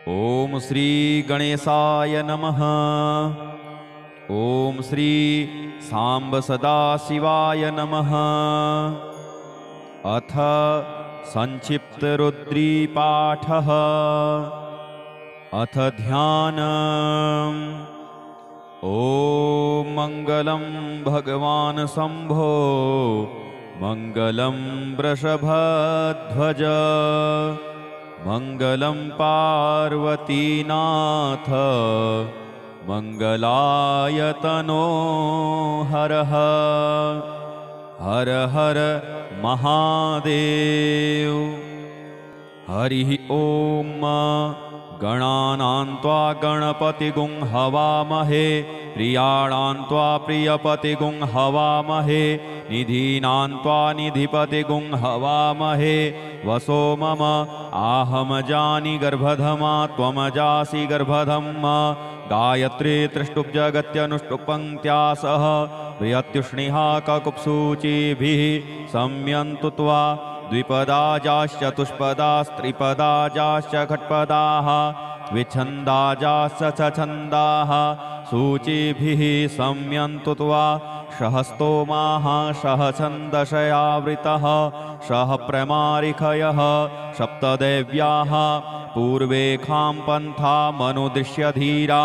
ओम श्री गणेशाय नमः। ओम श्री सांब सदाशिवाय नमः। अथ संक्षिप्त रुद्री पाठः। अथ ध्यानम्। ओम मंगलम भगवान शंभो मंगलम वृषभध्वज मंगलम पार्वतीनाथ मंगलाय तनो हरः। हर हर महादेव। हरिः ओम। गणानान्त्वा गणपतिगुं हवामहे प्रियाणान्त्वा प्रियपतिगुं हवामहे निधीनान्त्वा निधिपतिगुं हवामहे वसो मम आहमजानि गर्भधमा त्वमजासि गर्भधम्मा गायत्री त्रिष्टुप्जगत्यनुष्टुप् सह प्रियत्युष्णिहा ककुप्सूचिभिः सम्यन्तु त्वा द्विपदाजाश्चतुष्पदास्त्रिपदाजाश्च खट्पदाः विच्छन्दाजाश्च छन्दाः सूचिभिः सम्यन्तु त्वा सहस्तोमाः सहछन्दशयावृतः सह प्रमारिखयः सप्तदेव्याः पूर्वेखां पन्था मनुदृश्य धीरा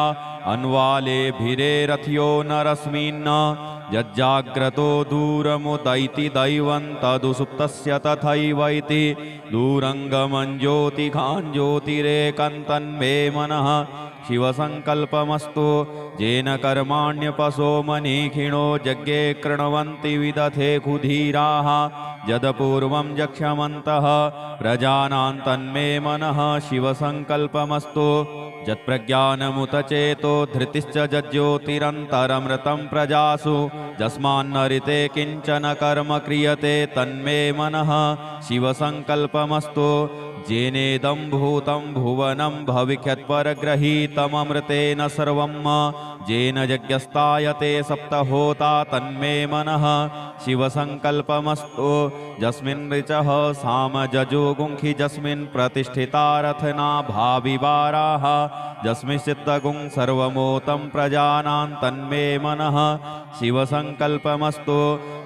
अन्वालेभिरेरथ्यो नरस्मिन् यज्जाग्रतो दूरमुदैति दैवं तदुसुप्तस्य तथैवैति दूरङ्गमं ज्योतिखाञ्ज्योतिरेकन्तन्मे मनः शिवसङ्कल्पमस्तु येन कर्माण्यपशो मनीखिणो यज्ञे कृण्वन्ति विदथे कुधीराः यदपूर्वं यक्ष्यमन्तः प्रजानां तन्मे मनः शिवसङ्कल्पमस्तु यत्प्रज्ञानमुत चेतो धृतिश्च जज्योतिरन्तरमृतं प्रजासु यस्मान्नरिते किञ्चन कर्म क्रियते तन्मे मनः शिवसङ्कल्पमस्तु जेनेदं भूतं भुवनं भविष्यत्परग्रहीतममृतेन सर्वं जेन यज्ञस्तायते सप्तहोता तन्मे मनः शिवसङ्कल्पमस्तु यस्मिन् ऋचः सामजजुगुंखि यस्मिन् प्रतिष्ठिता रथना भाविवाराः यस्मिंश्चित्तगुं सर्वमोतं प्रजानां तन्मे मनः शिवसङ्कल्पमस्तु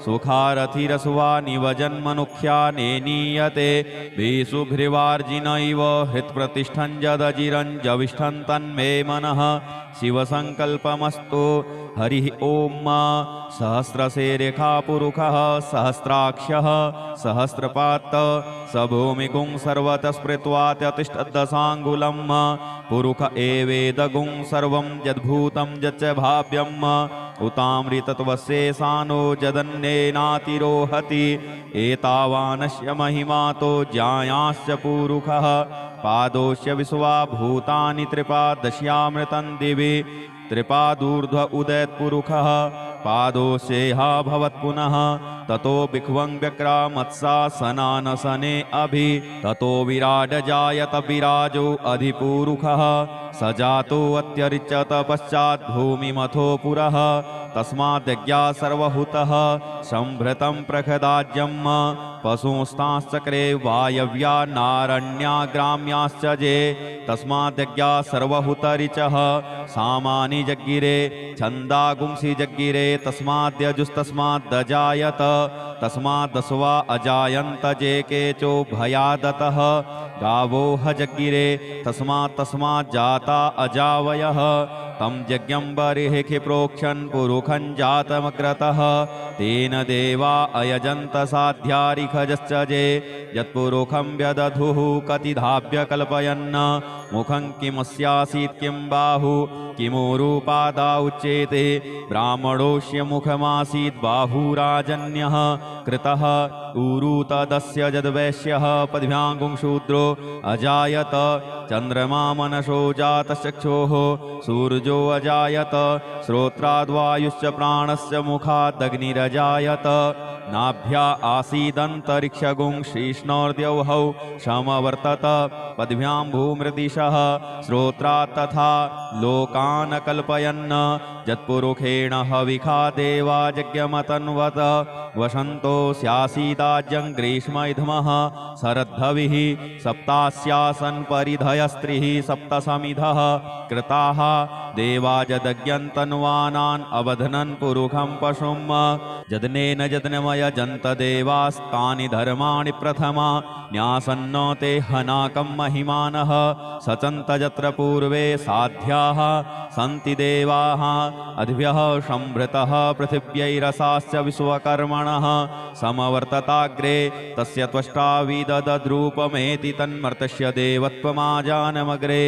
सुखारथिरसुवा निवजन्मनुख्या नेनीयते भीषुभ्रिवार्जिनैव हृत्प्रतिष्ठं यदजिरं जविष्ठं तन्मे मनः शिवसङ्कल्पमस्तु। हरिः ओम। सहस्रशेरेखा पुरुषः सहस्राक्षः सहस्रपात् स भूमिगुं सर्वतः स्मृत्वात्यतिष्ठद्दशाङ्गुलं पुरुष एवेदगुं सर्वं यद्भूतं यच्च भाव्यम् उतामृतत्वशेषानो जदन्येनातिरोहति एतावानस्य महिमातो ज्यायाश्च पुरुषः पादोश्च विश्वा भूतानि त्रिपादश्यामृतं दिवि त्रिपादूर्ध्व उदयत्पुरुषः पादोशेह भवत्पुनः ततो बिख्वं व्यक्रामत्सासनानसने अभि ततो विराड जायत विराजो अधिपुरुषः स जातो अत्यरिच्यत पश्चात् भूमिमथो पुरः तस्माद्यज्ञा सर्वहुतः संभृतं प्रखदाज्यं पशुंस्ताश्चक्रे वायव्या नारण्या ग्राम्याश्च जे तस्माद्यज्ञा सर्वहुतरिचः सामानि जग्गिरे छन्दागुंसि जग्गिरे तस्माद्यजुस्तस्माद्दजायत तस्माद्दस्वा अजायन्त जे केचो भयादतः गावोह जग्गिरे तस्मात् अजावयः तं यज्ञं बर्हिः प्रोक्षन् पुरुखं जातमग्रतः तेन देवा अयजन्त साध्यारिखजश्च जे यत्पुरुखं व्यदधुः कतिधाभ्य कल्पयन् मुखं किमस्यासीत् किं बाहु किमूरुपादा उच्येते ब्राह्मणोऽस्य मुखमासीत् बाहुराजन्यः कृतः ऊरु तदस्य यद्वैश्यः पद्भ्याङ्गुं शूद्रो अजायत चन्द्रमा मनसो जातचक्षोः सूर्यो अजायत श्रोत्राद्वायुश्च प्राणस्य मुखादग्निरजायत नाभ्या आसीदन्तरिक्षगुं श्रीष्णोर्द्यौहौ समवर्तत पद्भ्यां भूमृदिशः श्रोत्रात् तथा लोकान् कल्पयन् यत्पुरुषेण हविखा देवा यज्ञमतन्वत वसन्तो स्यासीदाज्यं ग्रीष्मैधमः शरद्धविः सप्तास्यासन् परिधयस्त्रिः सप्तसमिधः कृताः देवाजदज्ञन्तन्वानान् अवधनन् पुरुषं पशुं जदनेन जदनमयजन्त देवास्तानि धर्माणि प्रथमा न्यासन्न ते हनाकं महिमानः सचन्त यत्र पूर्वे साध्याः सन्ति देवाः अद्भ्यः संभृतः पृथिव्यैरसाश्च विश्वकर्मणः समवर्तताग्रे तस्य त्वष्टा विददद्रूपमेति तन्मर्तस्य देवत्वमाजानमग्रे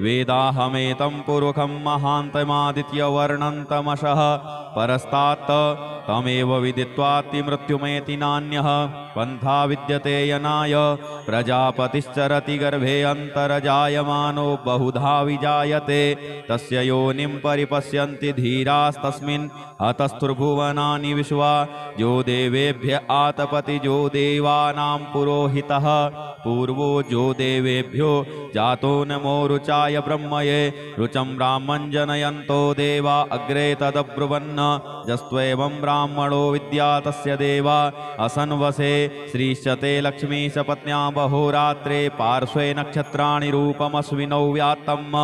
वेदाहमेतं पुरुषं महान्तमादित्यवर्णन्तमशः परस्तात् तमेव विदित्वातिमृत्युमेति नान्यः पन्था विद्यते यनाय प्रजापतिश्चरति गर्भे अन्तर्जायमानो बहुधा विजायते तस्य योनिं परिपश्यन्ति धीरास्तस्मिन् हतस्थुर्भुवनानि विश्वा जो देवेभ्य आतपति जो देवानां पुरोहितः पूर्वो जो देवेभ्यो जातो नमो रुचाय ब्रह्मये रुचं ब्राह्मं जनयन्तो देवा अग्रे तदब्रुवन् जस्त्वेवं ब्राह्मणो विद्या तस्य देवा असन्वसे श्रीश्चते लक्ष्मी सपत्न्या बहोरात्रे पार्श्वे नक्षत्राणि रूपमस्विनौ व्यात्तम्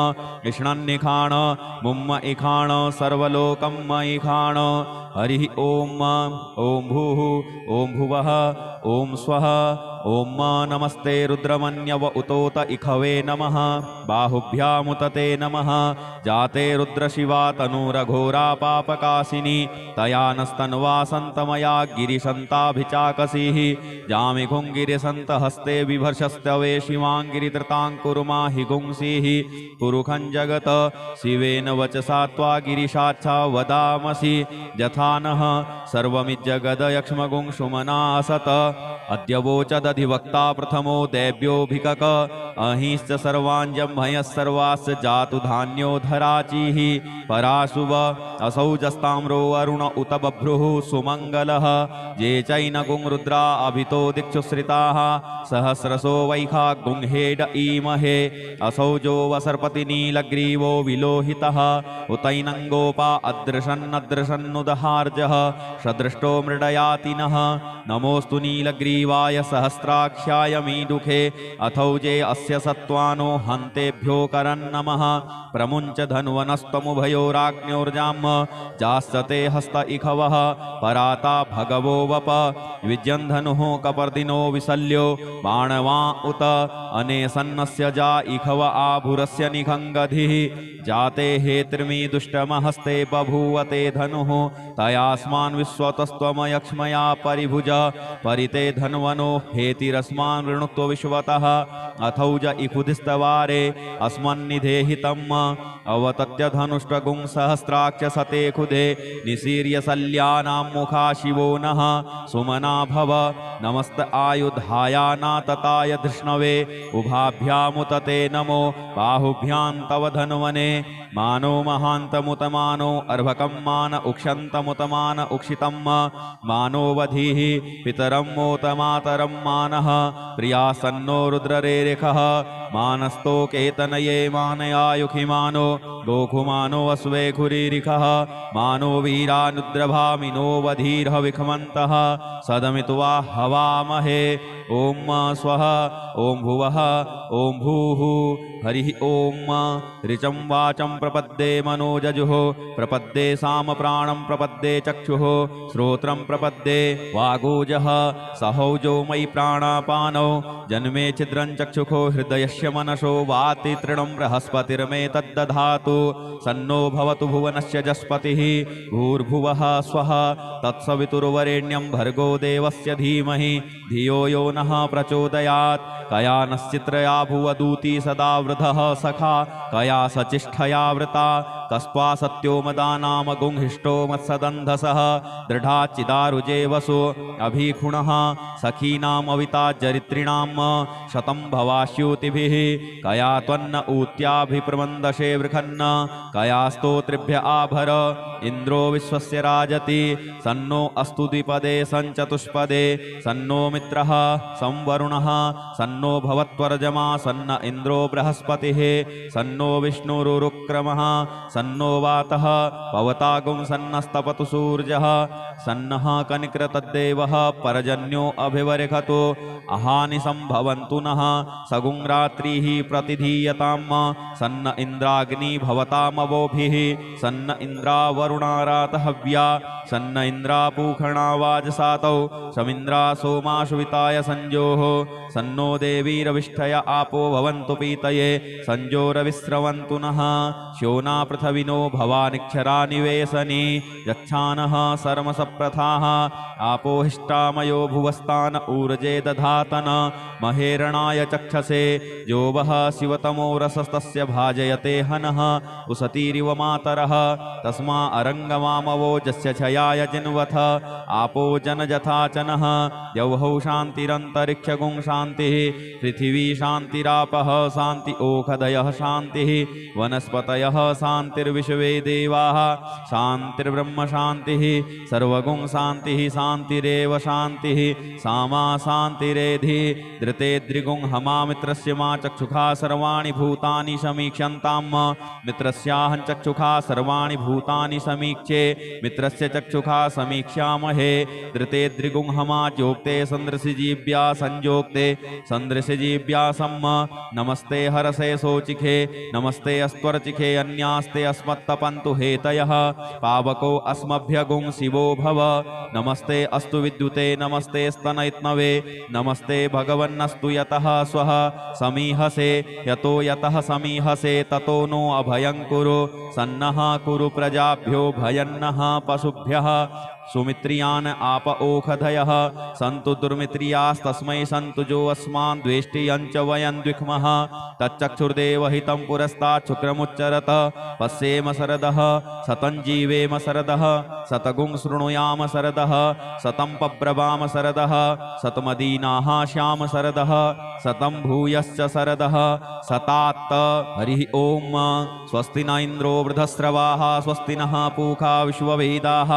इष्णन्निखाण मुम्म इखाण सर्वलोकं इखाण हरिः ॐ भूः ॐ भुवः ॐ स्वः ॐ नमस्ते रुद्रमन्यव उतोत इखवे नमः बाहुभ्यामुतते नमः जाते रुद्रशिवा तनूरघोरा पापकाशिनी तया नस्तन्वा सन्तमया गिरिशन्ताभिचाकसीः जामिघुं गिरिसन्तहस्ते बिभर्षस्तवे शिवाङ्गिरिधृताङ्कुरुमाहि गुंसीः पुरुखं जगत शिवेन वचसा त्वा गिरिशाच्छा वदामसि यथा नः सर्वमिज्जगदयक्ष्मगुं सुमनासत अद्य वोचदधिवक्ता प्रथमो दैव्योऽभिकक अहिश्च सर्वाञ्जम्भयः सर्वाश्च जातु धान्यो धराचीः पराशुव असौजस्ताम्रो अरुण उत बभ्रुः सुमङ्गलः ये चैनगुं रुद्रा अभितो दिक्षुश्रिताः सहस्रशो वैखा गुंहेड ईमहे असौजो वसर्पति नीलग्रीवो विलोहितः उतैनङ्गोपा अदृशन्नदृशन्नुदहार्जः सदृष्टो मृडयातिनः नमोऽस्तु नीलग्रीवाय सहस्राख्याय मीदुखे अथौजे अस्य सत्त्वानो हन्तेभ्यो करन्नमः प्रमुञ्च धन्वनस्तमुभयोराज्ञोर्जाम् जास्यते हस्त इखवः पराता भगवो वप विजयन्धनुः कपर्दिनो विशल्यो बाणवा उत अनेसन्नस्य जा इखव आभुरस्य निखङ्गधिः जाते हेत्रिमी दुष्टमहस्ते बभूवते धनुः तयास्मान् विश्वतस्त्वमयक्ष्मया परिभुज परिते धन्वनो हेतिरस्मान् वृणुत्व विश्वतः अथौज इखुधिस्तवारे अस्मन्निधेहितम् अवतत्य धनुष्टगुं सहस्राक्ष सते खुदे निशीर्य शल्यानां मुखा शिवो नः सुमना भव नमस्त आयुधायानातताय धृष्णवे उभाभ्यामुतते नमो बाहुभ्यां तव धन्वने मानो महान्तमुतमानो अर्भकं मान उक्षन्तमुतमान उक्षितं मानो वधीः पितरं मोतमातरं मानः प्रियासन्नो रुद्ररेरिखः मानस्तो केतनये मानयायुखिमानो गोखुमानो अस्वे खुरीरिखः मानो वीरानुद्रभामिनो वधीर्हविखमन्तः सदमित्वा हवामहे ॐ स्वः ॐ भुवः ॐ भूः हरिः ॐ ऋचं वाचं प्रपद्ये मनोजजुः प्रपद्ये सामप्राणं प्रपद्ये चक्षुः श्रोत्रं प्रपद्ये वागोजः सहौजो मयि प्राणापानौ जन्मे छिद्रं चक्षुषो हृदयस्य मनसो वाति तृणं बृहस्पतिर्मे तद्दधातु सन्नो भवतु भुवनस्य जस्पतिः भूर्भुवः स्वः तत्सवितुर्वरेण्यं भर्गो देवस्य धीमहि धियो यो नः प्रचोदयात् कया नश्चित्रया भुवदूती सदा वृधः सखा कया सचिष्ठया वृता कस्त्वा सत्यो मदानाम गुंहिष्टो मत्सदन्धसः दृढाच्चिदारुजे वसु अभिखुणः सखीनामविता जरित्रिणां शतं भवास्यूतिभिः कया त्वन्न ऊत्याभिप्रमन्दशे वृखन्न कया स्तोत्रिभ्य आभर इन्द्रो विश्वस्य राजति सन्नो अस्तु द्विपदे सञ्चतुष्पदे सन्नो मित्रः संवरुणः सन्नो भवत्वर्जमा सन्न इन्द्रो बृहस्पतिः सन्नो विष्णुरुक्रमः सन्नो वातः पवतागुं सन्नस्तपतु सूर्यः सन्नः कनिकृतद्देवः परजन्यो अभिवर्घतु अहानि सम्भवन्तु नः सगुं रात्रिः प्रतिधीयतां सन्न इन्द्राग्नि भवतामवोभिः सन्न इन्द्रावरुणारातहव्या सन्न इन्द्रापूखणा वाजसातौ समिन्द्रा सोमाशुविताय संजोः सन्नो देवीरविष्ठय आपो भवन्तु पीतये संजोरविस्रवन्तु नः श्योना पृथविनो भवानिक्षरा निवेशनी यच्छानः सर्मसप्रथाः आपो हिष्टामयो भुवस्तान ऊर्जे दधातन महेरणाय चक्षसे जोवः शिवतमो रसस्तस्य भाजयते हनः उसतीरिव मातरः तस्मा अरङ्गमामवोजस्य छयाय जिन्वथ आपो जनजथाचनः यौहौ शान्तिरन्तरिक्षगुं शान्तिः पृथिवी शान्तिरापः शान्ति ओषधयः शान्तिः वनस्पतयः शान्तिर्विश्वे देवाः शान्तिर्ब्रह्म शान्तिः सर्वगुं शान्तिः शान्तिरेव शान्तिः सामा शान्तिरेधि धृते द्रिगुं हमा मित्रस्य मा चक्षुषा सर्वाणि भूतानि समीक्ष्यन्तां मित्रस्याहं चक्षुषा सर्वाणि भूतानि समीक्षे मित्रस्य चक्षुषा समीक्ष्यामहे धृते द्रिगुं हमा जोक्ते सन्दृशिजीव्या संयोक्ते सन्दृशिजीव्या सम्म नमस्ते हरसे सोचिखे नमस्ते अस्त्वर्चिखे अन्यास्ते अस्मत्तपन्तु हेतयः पावको अस्मभ्यगुं शिवो भव नमस्ते अस्तु विद्युते नमस्ते स्तनयत्नवे नमस्ते भगवन्नस्तु यतः स्वः समीहसे यतो यतः समीहसे ततो नो अभयं कुरु सन्नः कुरु प्रजाभ्यो भयन्नः पशुभ्यः सुमित्रियान आप ओषधयः सन्तु दुर्मित्रियास्तस्मै सन्तु जो अस्मान् द्वेष्टियञ्च वयं द्विक्मः तच्चक्षुर्देवहितं पुरस्तात् शुक्रमुच्चरत पश्येम शरदः शतं जीवेम शरदः शतगुं शृणुयाम शरदः शतं पब्रवाम शरदः शतमदीनाः श्याम शरदः शतं भूयश्च शरदः शतात्त हरिः ॐ स्वस्ति न इन्द्रो वृधस्रवाः स्वस्ति नः पूषा विश्ववेदाः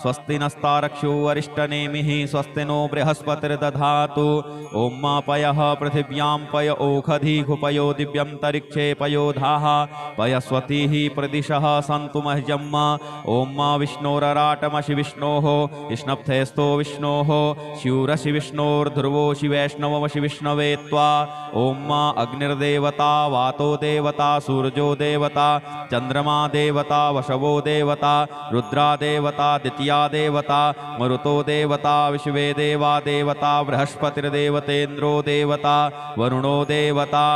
स्वस्ति नस्तारक्षो वरिष्ठनेमिः स्वस्ति नो बृहस्पतिर्दधातु ॐ पयः पृथिव्यां पय ओषधीः दिव्यन्तरिक्षे पयोधाः पयस्वतीः प्रदिशः सन्तु मह्यं ॐ विष्णोरराटमशि विष्णोः विष्णप्थेस्थो विष्णोः शिवरसि विष्णोर्ध्रुवोषि वैष्णवमशि विष्णवे त्वा ॐ अग्निर्देवता वातो देवता सूर्यो देवता चन्द्रमा देवता वशवो देवता रुद्रा देवता द्वितीया देवता मरुतो देवता विश्वे देवा देवता बृहस्पतिर्देवतेन्द्रो देवता वरुणो देवता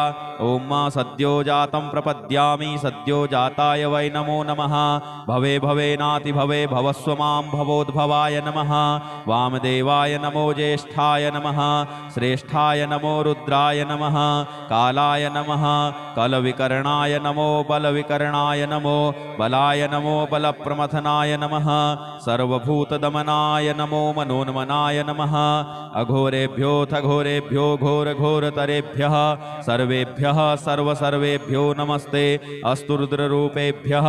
ॐ सद्यो जातं प्रपद्यामि सद्यो जाताय वै नमो नमः भवे भवेनाति भवे भवस्व मां भवोद्भवाय नमः वामदेवाय नमो ज्येष्ठाय नमः श्रेष्ठाय नमो रुद्राय नमः कालाय नमः कलविकर्णाय नमो बलविकर्णाय नमो बलाय नमो बलप्रमथनाय नमः सर्वभूतदमनाय नमो मनोन्मनाय नमः अघोरेभ्योऽथ घोरेभ्यो घोरघोरतरेभ्यः सर्वेभ्यः सर्वसर्वेभ्यो नमस्ते अस्तु रुद्ररूपेभ्यः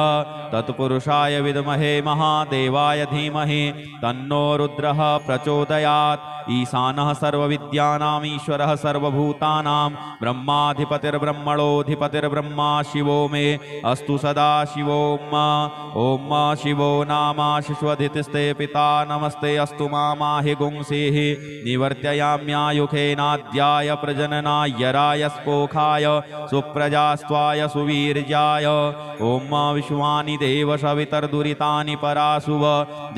तत्पुरुषाय विद्महे महादेवाय धीमहि तन्नो रुद्रः प्रचोदयात् ईशानः सर्वविद्यानाम् ईश्वरः सर्वभूतानां ब्रह्माधिपतिर्ब्रह्मणोऽधिपतिर्ब्रह्मा शिवो मे अस्तु सदा शिवो ॐ शिवो नामाशिष्वधितिस्ते पिता नमस्ते अस्तु मामाहि गुंसीः निवर्त्ययाम्यायुखेनाद्याय प्रजननाय रायस्पोखाय सुप्रजास्त्वाय सुवीर्याय ॐ विश्वानि देव सवितर्दुरितानि पराशुव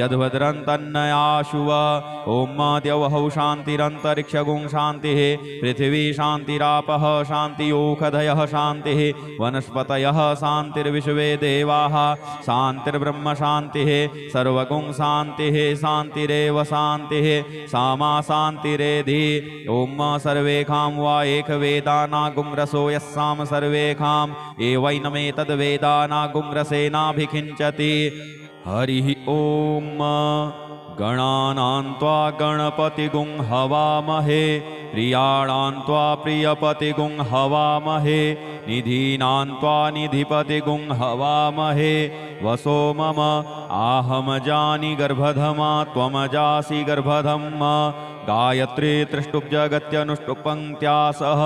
यद्भद्रं तन्नयाशुव ॐ द्यौः शान्तिरन्तरिक्षगुं शान्तिः पृथिवी शान्तिरापः शान्तियोषधयः शान्तिः वनस्पतयः शान्तिर्विश्वे देवाः शान्तिर्ब्रह्म शान्तिः सर्वगुं शान्तिः शान्तिरेव शान्तिः सामा शान्तिरेधि ॐ सर्वेषां वा एकवेदानागुं रसो मनसो यस्साम सर्वेखाम् एवैनमेतद्वेदानागुंग्रसेनाभिखिञ्चति। हरिः ॐ। गणानां त्वा गणपतिगुं हवामहे प्रियाणां त्वा प्रियपतिगुं हवामहे निधीनां त्वा निधिपतिगुं हवामहे वसो मम आहमजानि गर्भधमा त्वमजासि गर्भधम्मा गायत्री त्रिष्टुप्जगत्यनुष्टुप् पङ्क्त्या सह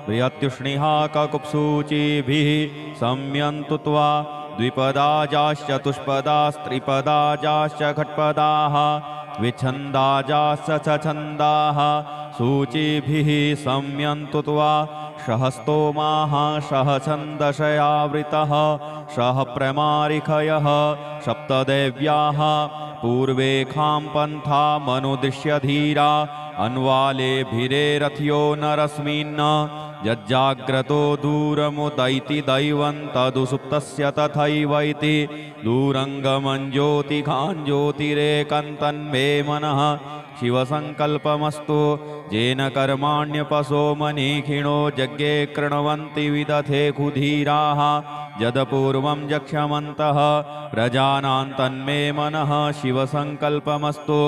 प्रियत्युष्णिहा ककुप्सूचिभिः सम्यन्तु त्वा द्विपदाजाश्चतुष्पदास्त्रिपदाजाश्च खट्पदाः विच्छन्दाजाश्च छन्दाः सूचिभिः सम्यन्तु त्वा सहस्तोमाः सह छन्दशयावृतः सह प्रमारिखयः सप्तदेव्याः पूर्वेखां पन्था मनुदृश्य धीरा अन्वालेभिरेरथ्यो नरस्मिन् यज्जाग्रतो दूरमुदैति दैवं तदुसुप्तस्य तथैवैति दूरङ्गमं ज्योतिखाञ्ज्योतिरेकन्तन्मे मनः शिवसङ्कल्पमस्तु येन कर्माण्यपशो मनीखिणो यज्ञे कृण्वन्ति विदथे कुधीराः यदपूर्वं यक्ष्यमन्तः प्रजानां तन्मे मनः शिवसङ्कल्पमस्तु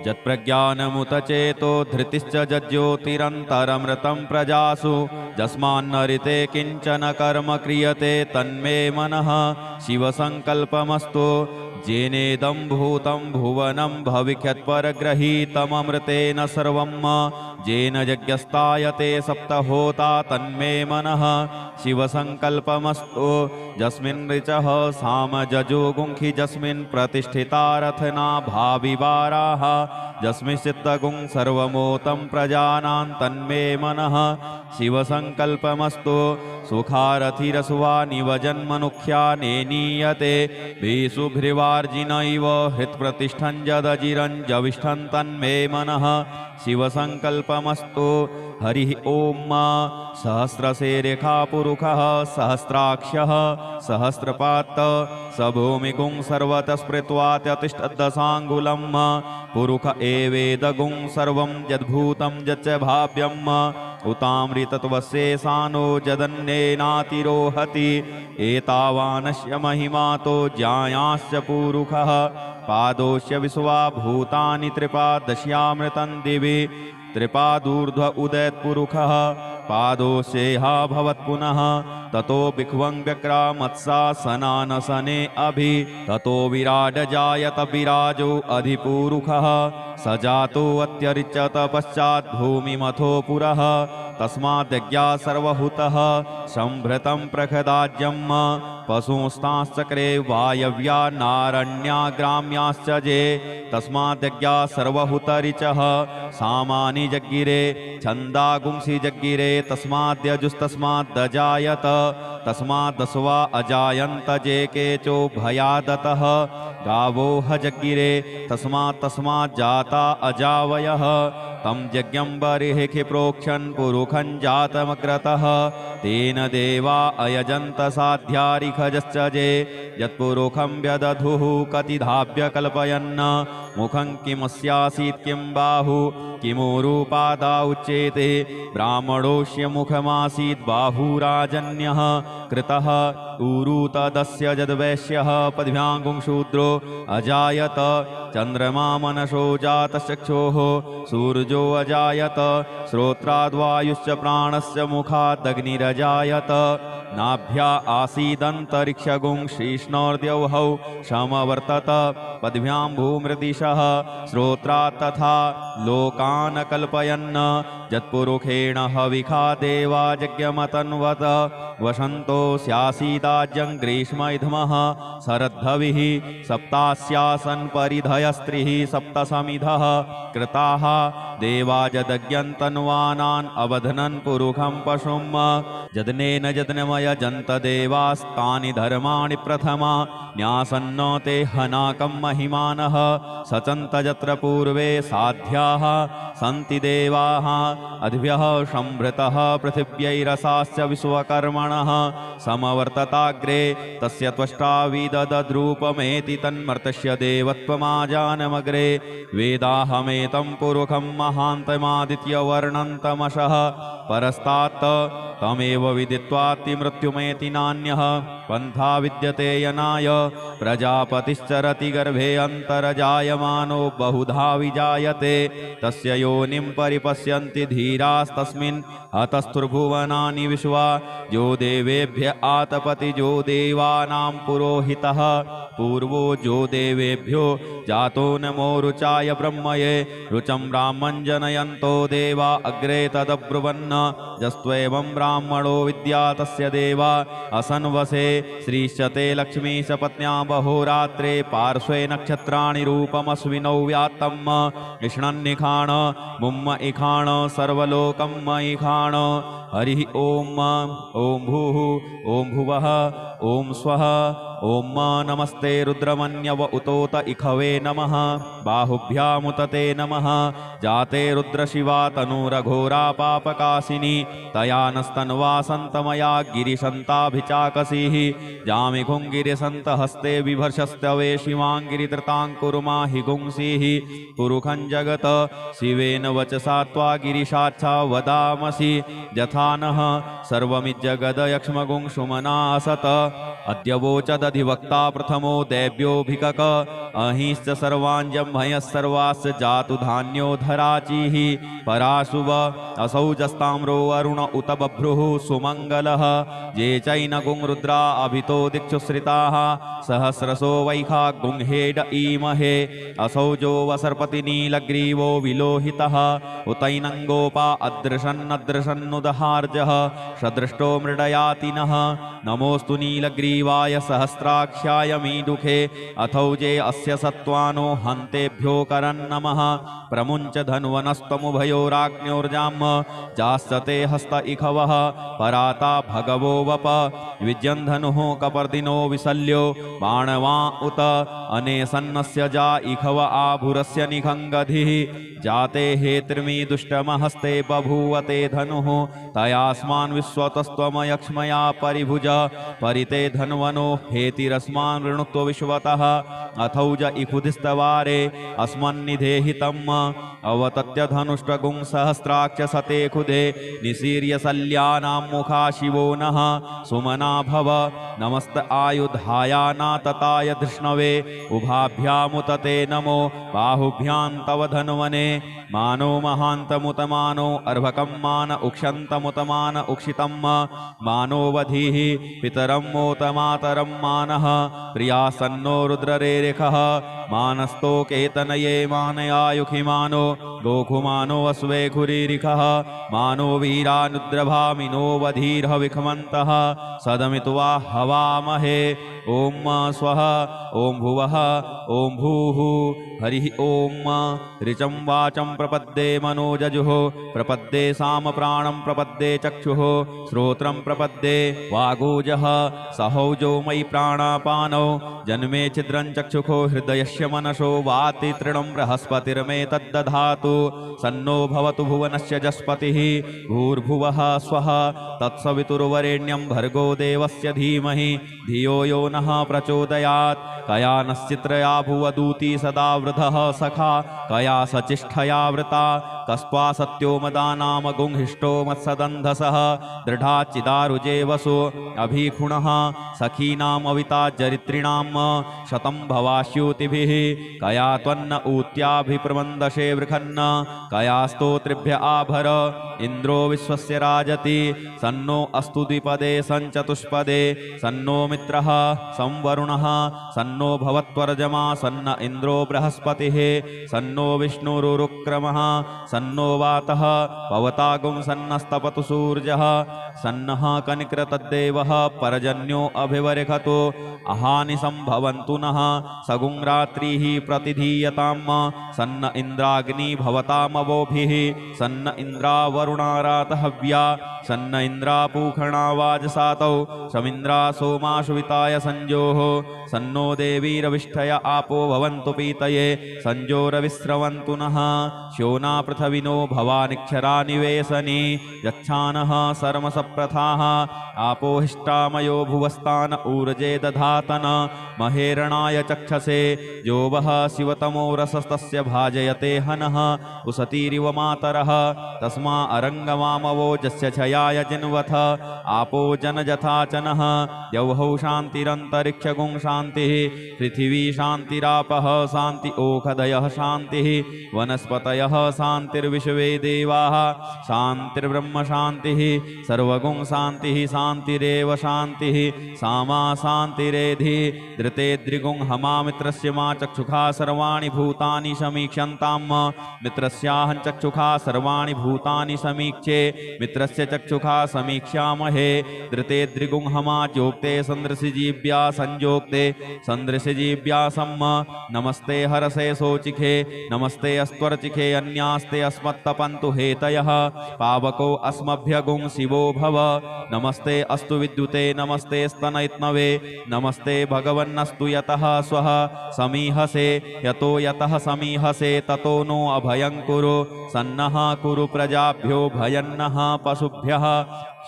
यत्प्रज्ञानमुत चेतो धृतिश्च जज्योतिरन्तरमृतं प्रजासु यस्मान्नरिते किञ्चन कर्म क्रियते तन्मे मनः शिवसङ्कल्पमस्तु जेनेदं भूतं भुवनं भविष्यत्परग्रहीतममृतेन सर्वं जेन यज्ञस्तायते सप्तहोता तन्मे मनः शिवसङ्कल्पमस्तु यस्मिन् ऋचः सामजजोगुंखि यस्मिन् प्रतिष्ठिता रथना भाविवाराः यस्मिन् सिद्धगुं सर्वमोतं प्रजानां तन्मे मनः शिवसङ्कल्पमस्तु सुखारथिरसुवा निवजन्मनुख्या नेनीयते भीषुभ्रिवार्जिनैव हृत्प्रतिष्ठं यदजिरं जविष्ठं तन्मे मनः शिवसङ्कल्पमस्तु। हरिः ॐ। सहस्रशेरेखा पुरुषः सहस्राक्षः सहस्रपात् स भूमिगुं सर्वतः स्मृत्वात्यतिष्ठद्दशाङ्गुलं पुरुष एवेदगुं सर्वं यद्भूतं यच्च भाव्यम् उतामृतत्वशेषानो जदन्येनातिरोहति एतावानस्य महिमातो ज्यायाश्च पुरुषः पादोश्च विश्वा भूतानि त्रिपादश्यामृतं दिवि त्रिपादूर्ध्व उदयत्पुरुषः पादोशेहा भवत्पुनः ततो बिख्वं व्यक्रामत्सासनानसने अभि ततो विराडजायत विराजो अधिपुरुषः स जातो अत्यरिच्यत पश्चात् भूमिमथो पुरः तस्माद्यज्ञा सर्वहुतः संभृतं प्रखदाज्यं पशुंस्ताश्चक्रे वायव्या नारण्या ग्राम्याश्च जे तस्माद्यज्ञा सर्वहुतरिचः सामानि जग्गिरे छन्दागुंसि जग्गिरे तस्माद्यजुस्तस्माद्दजायत तस्माद्दस्वा अजायन्त जे केचो भयादतः गावोह जग्गिरे तस्मात् अजावयः तं यज्ञं बर्हिः प्रोक्षन् पुरुखं जातमग्रतः तेन देवा अयजन्त साध्यारिखजश्च जे यत्पुरुखं व्यदधुः कतिधाभ्य कल्पयन् मुखं किमस्यासीत् किं बाहु किमूरुपादा उच्येते ब्राह्मणोऽस्य मुखमासीत् बाहुराजन्यः कृतः ऊरु तदस्य यद्वैश्यः पद्भ्यां शूद्रो अजायत चन्द्रमा मनसो जातचक्षोः सूर्यो अजायत श्रोत्राद्वायुश्च प्राणस्य मुखादग्निरजायत नाभ्या आसीदन्तरिक्षगुं श्रीष्णोर्द्यौहौ समवर्तत पद्भ्यां भूमृदिशः श्रोत्रात् तथा लोकान् कल्पयन् यत्पुरुषेण हविखा देवा यज्ञमतन्वत वसन्तो स्यासीदाज्यं ग्रीष्मैधमः शरद्धविः सप्तास्यासन् परिधयस्त्रिः सप्तसमिधः कृताः देवा यदज्ञन्तन्वानान् अवधनन् पुरुखं पशुं यदनेन यज्ञमयजन्त देवास्तानि धर्माणि प्रथमा न्यासन्नो ते हनाकं महिमानः सचन्त यत्र पूर्वे साध्याः सन्ति देवाः अद्भ्यः संभृतः पृथिव्यैरसाश्च विश्वकर्मणः समवर्तताग्रे तस्य त्वष्टा विददद्रूपमेति तन्मर्तस्य देवत्वमाजानमग्रे वेदाहमेतं पुरुखं महान्तमादित्यवर्णन्तमशः परस्तात् तमेव विदित्वाति मृत्युमेति नान्यः पन्था विद्यते यनाय प्रजापतिश्चरति गर्भे अन्तर्जायमानो बहुधा विजायते तस्य योनिं परिपश्यन्ति धीरास्तस्मिन् हतस्थुर्भुवनानि विश्वा जो देवेभ्य आतपति जो देवानां पुरोहितः पूर्वो जो देवेभ्यो जातो नमो रुचाय ब्रह्मये रुचं ब्राह्मं जनयन्तो देवा अग्रे तदब्रुवन्न जस्त्वेवं ब्राह्मणो विद्या तस्य देवा असन्वसे श्रीश्चते लक्ष्मी सपत्न्या बहोरात्रे पार्श्वे नक्षत्राणि रूपमस्विनौ व्यात्तम् इष्णन्निखाण मुम्म इखाण सर्वलोकं मयिखाण हरि ओम ओम भूः ओम भुवः ओम स्वः ओम नमस्ते रुद्रमन्यव उतोत इखवे नमः बाहुभ्यामुतते नमः जाते रुद्रशिवा तनुरघोरा पापकाशिनी तया नस्तन्वा सन्तमया गिरिशन्ताभिचाकसीः जामिघुङ्गिरिसन्त हस्ते बिभर्षस्तवे शिवाङ्गिरिधृताङ्कुरुमा हि गुंसीः पुरुखं जगत शिवेन वचसा त्वा गिरिशाच्छा वदामसि यथा नः सर्वमिज्जगदयक्ष्मगुंसुमनासत अद्य वोचदधिवक्ता प्रथमो दैव्योऽभिकक अहिश्च सर्वाञ्जम्भयः सर्वास्य जातु धान्यो धराचीः पराशुव असौजस्ताम्रो अरुण उत बभ्रुः सुमङ्गलः ये चैनगुं रुद्रा अभितो दिक्षुश्रिताः सहस्रशो वैखा गुंहेड ईमहे असौजो वसर्पति नीलग्रीवो विलोहितः उतैनङ्गोपा अदृशन्नदृशन्नुदहार्जः सदृष्टो मृडयातिनः नमोऽस्तु नीलग्रीवाय सहस्राख्याय मीदुखे अथौजे अस्य सत्त्वानो हन्तेभ्यो करन्नमः प्रमुञ्च धन्वनस्तमुभयोराज्ञोर्जाम् जास्यते हस्त इखवः पराता भगवो वप विजयन्धनुः कपर्दिनो विशल्यो बाणवा उत अनेसन्नस्य जा इखव आभुरस्य निखङ्गधिः जाते हेत्रिमी दुष्टमहस्ते बभूवते धनुः तयास्मान् विश्वतस्त्वमयक्ष्मया परिभुज परिते धन्वनो हेतिरस्मान् ऋणुत्व विश्वतः अथौज इखुधिस्तवारे अस्मन्निधेहितम् अवतत्य धनुष्टगुं सहस्राक्ष सते खुदे निशीर्य शल्यानां मुखा शिवो नः सुमना भव नमस्त आयुधायानातताय धृष्णवे उभाभ्यामुतते नमो बाहुभ्यां तव धन्वने मानो महान्तमुतमानो अर्भकं मान उक्षन्तमुतमान उक्षितं मानो वधीः पितरं मोतमातरं मानः प्रियासन्नो रुद्ररेरिखः मानस्तो केतनये मानयायुखिमानो गोखुमानो अस्वे खुरीरिखः मानो वीरानुद्रभामिनो वधीर्ह विखमन्तः सदमित्वा हवामहे ओम स्वः ओम भुवः ओम भूः हरिः ओम ऋचं वाचं प्रपद्ये मनोजजुः प्रपद्ये सामप्राणं प्रपद्ये चक्षुः श्रोत्रं प्रपद्ये वागोजः सहौजो मयि प्राणापानौ जन्मे छिद्रं चक्षुखो हृदयस्य मनसो वाति तृणं बृहस्पतिर्मे तद्दधातु सन्नो भवतु भुवनस्य जस्पतिः भूर्भुवः स्वः तत्सवितुर्वरेण्यं भर्गो देवस्य धीमहि धियो यो नः प्रचोदयात् कया नश्चित्रया भुवदूती सदा वृधः सखा कया सचिष्ठया वृता कस्त्वा सत्यो मदानाम गुंहिष्टो मत्सदन्धसः दृढाच्चिदारुजे वसु अभीखुणः सखीनाम् अविता चरित्रिणां शतं भवास्यूतिभिः कया त्वन्न ऊत्याभिप्रमन्दशे वृखन्न कया स्तोत्रिभ्य आभर इन्द्रो विश्वस्य राजति सन्नो अस्तु द्विपदे सञ्चतुष्पदे सन्नो मित्रः संवरुणः सन्नो भवत्वर्जमा सन्न इन्द्रो बृहस्पतिः सन्नो विष्णुरुक्रमः सन्नो वातः पवतागुं सन्नस्तपतु सूर्यः सन्नः कनिकृतद्देवः परजन्यो अभिवरिखतु अहानि सम्भवन्तु नः सगुं रात्रिः प्रतिधीयतां सन्न इन्द्राग्नि भवतामवोभिः सन्न इन्द्रावरुणारातहव्या सन्न इन्द्रापूखणा वाजसातौ समिन्द्रा सोमाशुविताय संजोः सन्नो देवीरविष्ठय आपो भवन्तु पीतये संजोरविस्रवन्तु नः श्योना पृथिवी कविनो भवानिक्षरा निवेशनी यच्छानः सर्मसप्रथाः आपोहिष्टामयो भुवस्तान ऊर्जे दधातन महेरणाय चक्षसे जो वः शिवतमो रसस्तस्य भाजयते हनः उसतीरिव मातरः तस्मा अरङ्गमामवो जस्य छयाय जिन्वथ आपो जनजथाचनः यौहौ शान्तिरन्तरिक्षगुं शान्तिः पृथिवी शान्तिरापः शान्ति ओषधयः शान्तिः वनस्पतयः शान्तिर्विश्वे देवाः शान्तिर्ब्रह्म शान्तिः सर्वगुं शान्तिः शान्तिरेव शान्तिः सामा शान्तिरेधि धृते द्रिगुं हमा मित्रस्य मा चक्षुषा सर्वाणि भूतानि समीक्ष्यन्तां मित्रस्याहं चक्षुषा सर्वाणि भूतानि समीक्षे मित्रस्य चक्षुषा समीक्ष्यामहे धृते द्रिगुं हमा जोक्ते सन्दृशिजीव्या संयोक्ते सन्दृशिजीव्या सम्म नमस्ते हरसे सोचिखे नमस्ते अस्त्वर्चिखे अन्यास्ते अस्मत्तपन्तु हेतयः पावको अस्मभ्यगुं शिवो भव नमस्ते अस्तु विद्युते नमस्ते स्तनयत्नवे नमस्ते भगवन्नस्तु यतः स्वः समीहसे यतो यतः समीहसे ततो नो अभयं कुरु सन्नः कुरु प्रजाभ्यो भयन्नः पशुभ्यः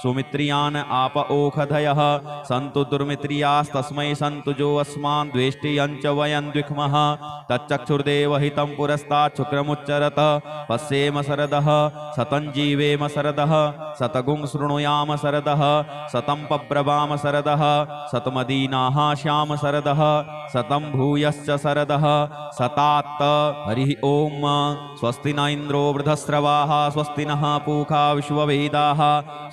सुमित्रियान आप ओषधयः सन्तु दुर्मित्रियास्तस्मै सन्तु जो अस्मान् द्वेष्टियञ्च वयं द्विक्मः तच्चक्षुर्देव हितं पुरस्तात् शुक्रमुच्चरत पश्येम शरदः शतं जीवेम शरदः शतगुं शृणुयाम शरदः शतं पब्रवाम शरदः शतमदीनाः श्याम शरदः शतं भूयश्च शरदः शतात्त हरिः ओम स्वस्ति न इन्द्रो वृधस्रवाः स्वस्ति नः पूषा विश्ववेदाः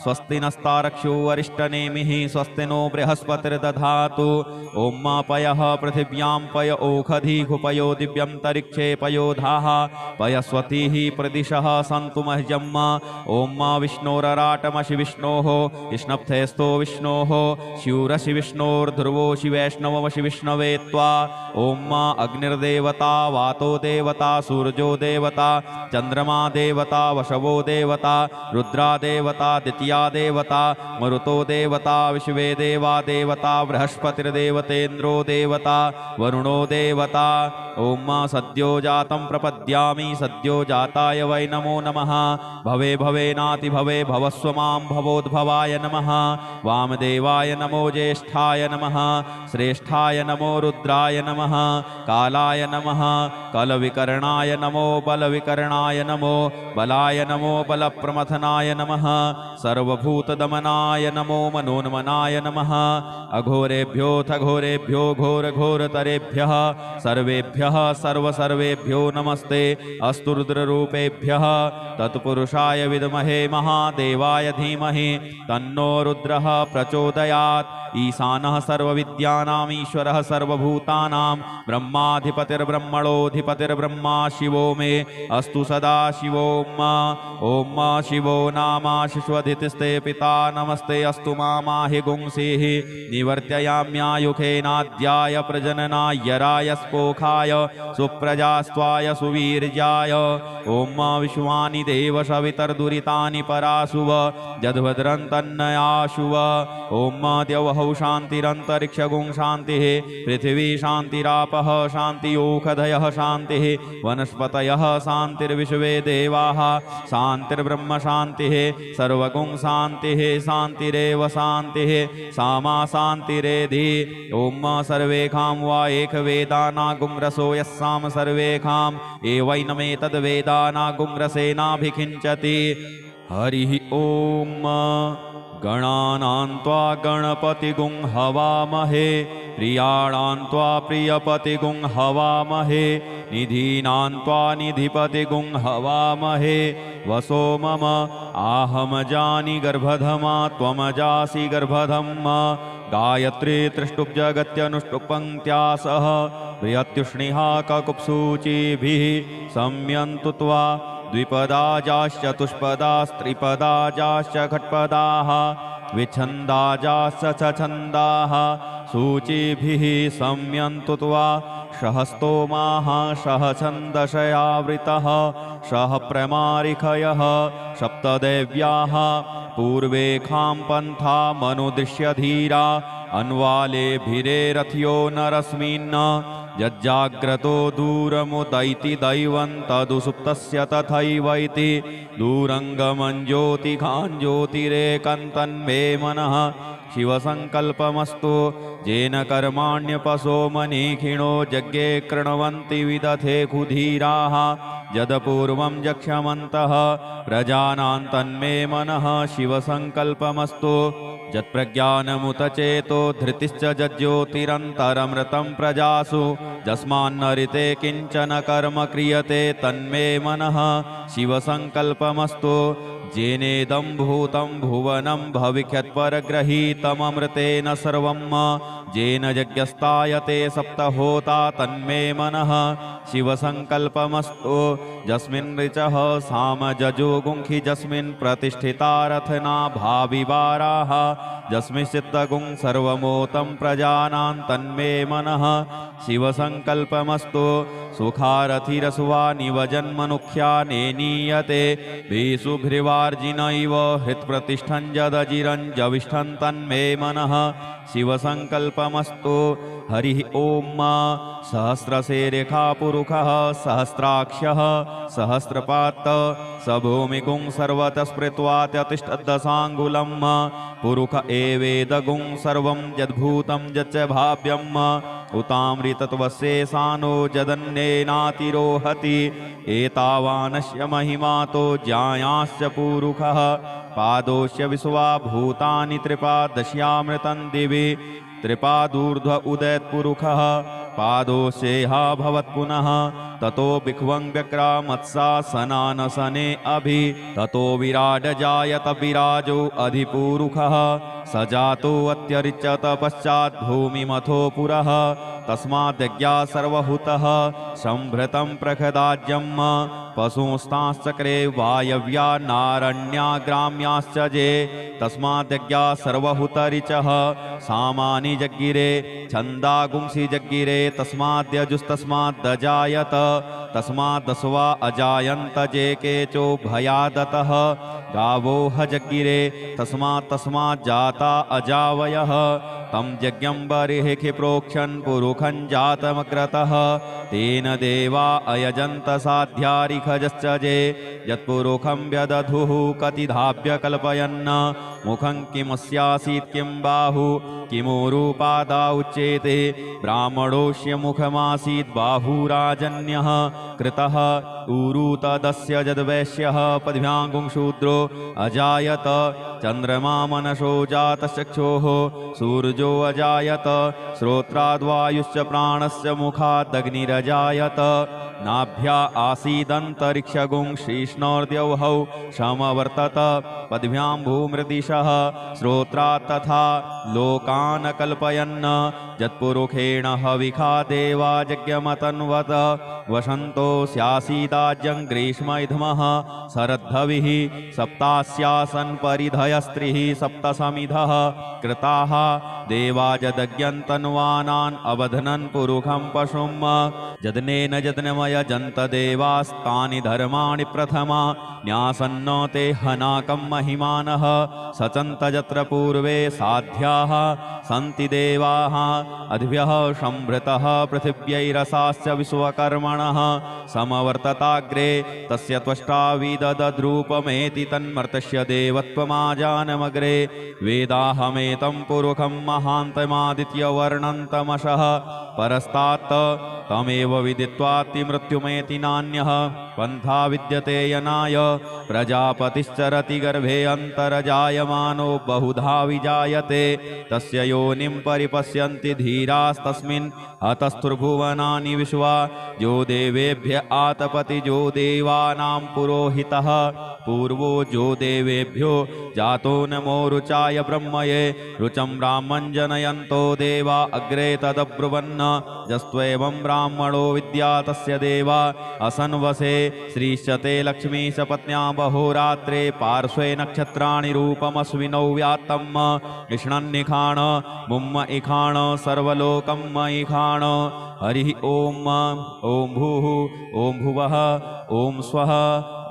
स्वस्ति नस्तारक्षो वरिष्ठनेमिः स्वस्ति नो बृहस्पतिर्दधातु ॐ पयः पृथिव्यां पय ओषधीः दिव्यन्तरिक्षे पयोधाः पयस्वतीः प्रदिशः सन्तु मह्यम् ॐ विष्णोरराटमशि विष्णोः विष्णप्थेस्थो विष्णोः शिवरसि विष्णोर्ध्रुवोषि वैष्णवमशि विष्णवे त्वा ॐ अग्निर्देवता वातो देवता सूर्यो देवता चन्द्रमा देवता वशवो देवता रुद्रा देवता द्वितीया देवता मरुतो देवता विश्वे देवा देवता बृहस्पतिर्देवतेन्द्रो देवता वरुणो देवता ॐ सद्यो जातं प्रपद्यामि सद्यो जाताय वै नमो नमः भवे भवेनाति भवे भवस्व मां भवोद्भवाय नमः वामदेवाय नमो ज्येष्ठाय नमः श्रेष्ठाय नमो रुद्राय नमः कालाय नमः कलविकर्णाय नमो बलविकर्णाय नमो बलाय नमो बलप्रमथनाय नमः सर्वभूतदमनाय नमो मनोन्मनाय नमः अघोरेभ्योऽथ घोरेभ्यो घोरघोरतरेभ्यः सर्वेभ्यः सर्वसर्वेभ्यो नमस्ते अस्तु रुद्ररूपेभ्यः तत्पुरुषाय विद्महे महादेवाय धीमहि तन्नो रुद्रः प्रचोदयात् ईशानः सर्वविद्यानाम् ईश्वरः सर्वभूतानां ब्रह्माधिपतिर्ब्रह्मणोऽधिपतिर्ब्रह्मा शिवो मे अस्तु सदा शिवोम ॐ शिवो नामाशिष्वधितिस्ते पिता नमस्ते अस्तु मामाहि गुंसीः निवर्त्ययाम्यायुखेनाद्याय प्रजननाय राय स्पोखाय सुप्रजास्त्वाय सुवीर्याय ॐ विश्वानि देव सवितर्दुरितानि पराशुव जद्भद्रं तन्नयाशुव ॐ द्यौहौ शान्तिरन्तरिक्षगुं शान्तिः पृथिवी शान्तिरापः शान्ति ओषधयः शान्तिः वनस्पतयः शान्तिर्विश्वे देवाः शान्तिर्ब्रह्म शान्तिः सर्वगुं शान्तिः शान्तिरेव शान्तिः सामा शान्तिरेधि ॐ सर्वेषां वा एकवेदानागुं रसो यस्साम सर्वेषाम् एवैनमेतद्वेदानागुं रसेनाभिषिञ्चति हरिः ॐ गणानां त्वा गणपतिगुं हवामहे प्रियाणां त्वा प्रियपतिगुं हवामहे निधीनां त्वा निधिपतिगुं हवामहे वसो मम आहम जानि गर्भधमा त्वमजासि गर्भधम्म गायत्री त्रिष्टुप् जगत्यनुष्टुप् पङ्क्त्या सह प्रियत्युष्णिहा ककुप्सूचिभिः सम्यन्तु त्वा द्विपदाजाश्चतुष्पदास्त्रिपदाजाश्च खट्पदाः विच्छन्दाजाश्च छन्दाः सूचिभिः सम्यन्तु त्वा सहस्तोमाः सह छन्दशयावृतः सह प्रमारिखयः सप्तदेव्याः पूर्वेखां पन्था मनुदृश्य धीरा अन्वाले भिरे रथ्यो नरस्मिन् यज्जाग्रतो दूरमुदैति दैवं तदुसुप्तस्य तथैवैति दूरङ्गमं ज्योतिखान् ज्योतिरेकन्तन्मे मनः शिवसङ्कल्पमस्तु येन कर्माण्यपशो मनीखिणो यज्ञे कृण्वन्ति विदथे कुधीराः यदपूर्वं यक्ष्यमन्तः प्रजानां तन्मे मनः शिवसङ्कल्पमस्तु यत्प्रज्ञानमुत चेतो धृतिश्च ज्योतिरन्तरमृतं प्रजासु यस्मान्नरिते किञ्चन कर्म क्रियते तन्मे मनः शिवसङ्कल्पमस्तु जेनेदं भूतं भुवनं भविष्यत्परग्रहीतममृतेन सर्वं जेन यज्ञस्तायते सप्तहोता तन्मे मनः शिवसङ्कल्पमस्तु यस्मिन् ऋचः सामजजो गुंखि यस्मिन् प्रतिष्ठिता रथना भाविवाराः यस्मिंश्चित्तगुं सर्वमोतं प्रजानां तन्मे मनः शिवसङ्कल्पमस्तु सुखारथिरसुवा निवजन्मनुख्या नेनीयते भीषुघ्रिवार्जिनैव हृत्प्रतिष्ठं यदजिरं जविष्ठं तन्मे मनः शिवसङ्कल्पमस्तु हरिः ॐ सहस्रशेरेखा पुरुषः सहस्राक्षः सहस्रपात् स भूमिगुं सर्वतः स्मृत्वात्यतिष्ठदशाङ्गुलं पुरुष एवेदगुं सर्वं यद्भूतं यच्च भाव्यम् उतामृतत्वशेषानो जदन्येनातिरोहति एतावानस्य महिमातो ज्यायाश्च पुरुषः पादोश्च विश्वा भूतानि त्रिपादश्यामृतं दिवि त्रिपादूर्ध्व उदयत्पुरुषः पादोशेह भवत्पुनः ततो बिख्वं व्यक्रामत्सासनानसने अभि ततो विराड जायत विराजो अधिपुरुषः स जातो अत्यरिच्यत पश्चात् भूमिमथो पुरः तस्माद्यज्ञा सर्वहुतः संभृतं प्रखदाज्यं पशुंस्ताश्चक्रे वायव्या नारण्या ग्राम्याश्च जे तस्माद्यज्ञा सर्वहुतरिचः सामानि जग्गिरे छन्दागुंसि जग्गिरे तस्माद्यजुस्तस्माद्दजायत तस्माद्दस्वा अजायन्त जे केचो भयादतः गावोह जग्गिरे तस्मात् अजावयः तं यज्ञं बर्हिः प्रोक्षन् पुरुखं जातमग्रतः तेन देवा अयजन्त साध्यारिखजश्च जे यत्पुरुखं व्यदधुः कतिधाभ्य कल्पयन् मुखं किमस्यासीत् किं बाहु किमूरुपादा उच्येते ब्राह्मणोऽस्य मुखमासीत् बाहुराजन्यः कृतः ऊरु तदस्य यद्वैश्यः पद्भ्यां शूद्रो अजायत चन्द्रमा मनसो जातचक्षोः सूर्यो अजायत श्रोत्राद्वायुश्च प्राणस्य मुखादग्निरजायत नाभ्या आसीदन्तरिक्षगुं श्रीष्णोर्द्यौहौ समवर्तत पद्भ्यां भूमृदिशः श्रोत्रात् तथा लोकान् कल्पयन् यत्पुरुषेण हविखा देवा यज्ञमतन्वत वसन्तो स्यासीदाज्यं ग्रीष्मैधमः शरद्धविः सप्तास्यासन् परिधयस्त्रिः सप्तसमिधः कृताः देवा यदज्ञन्तन्वानान् अवधनन् पुरुखं पशुं यदनेन यज्ञमयजन्त देवास्तानि धर्माणि प्रथमा न्यासन्नो ते हनाकं महिमानः सचन्त यत्र पूर्वे साध्याः सन्ति देवाः अद्भ्यः संभृतः पृथिव्यैरसाश्च विश्वकर्मणः समवर्तताग्रे तस्य त्वष्टा विददद्रूपमेति तन्मर्तस्य देवत्वमाजानमग्रे वेदाहमेतं पुरुखं महान्तमादित्यवर्णन्तमशः परस्तात् तमेव विदित्वातिमृत्युमेति नान्यः पन्था विद्यते यनाय प्रजापतिश्चरति गर्भे अन्तरजायमानो बहुधा विजायते तस्य योनिं परिपश्यन्ति धीरास्तस्मिन् हतस्थुर्भुवनानि विश्वा जो देवेभ्य आतपति जो देवानां पुरोहितः पूर्वो जो देवेभ्यो जातो नमो रुचाय ब्रह्मये रुचं ब्राह्मं जनयन्तो देवा अग्रे तदब्रुवन् यस्त्वेवं ब्राह्मणो विद्या तस्य देवा असन्वसे श्रीश्चते लक्ष्मी सपत्न्या बहोरात्रे पार्श्वे नक्षत्राणि रूपमस्विनौ व्यात्तं इष्णन्निखाण मुम्म इखाण सर्वलोकं मयिखाण हरिः ॐ ॐ भूः ॐ भुवः ॐ स्वः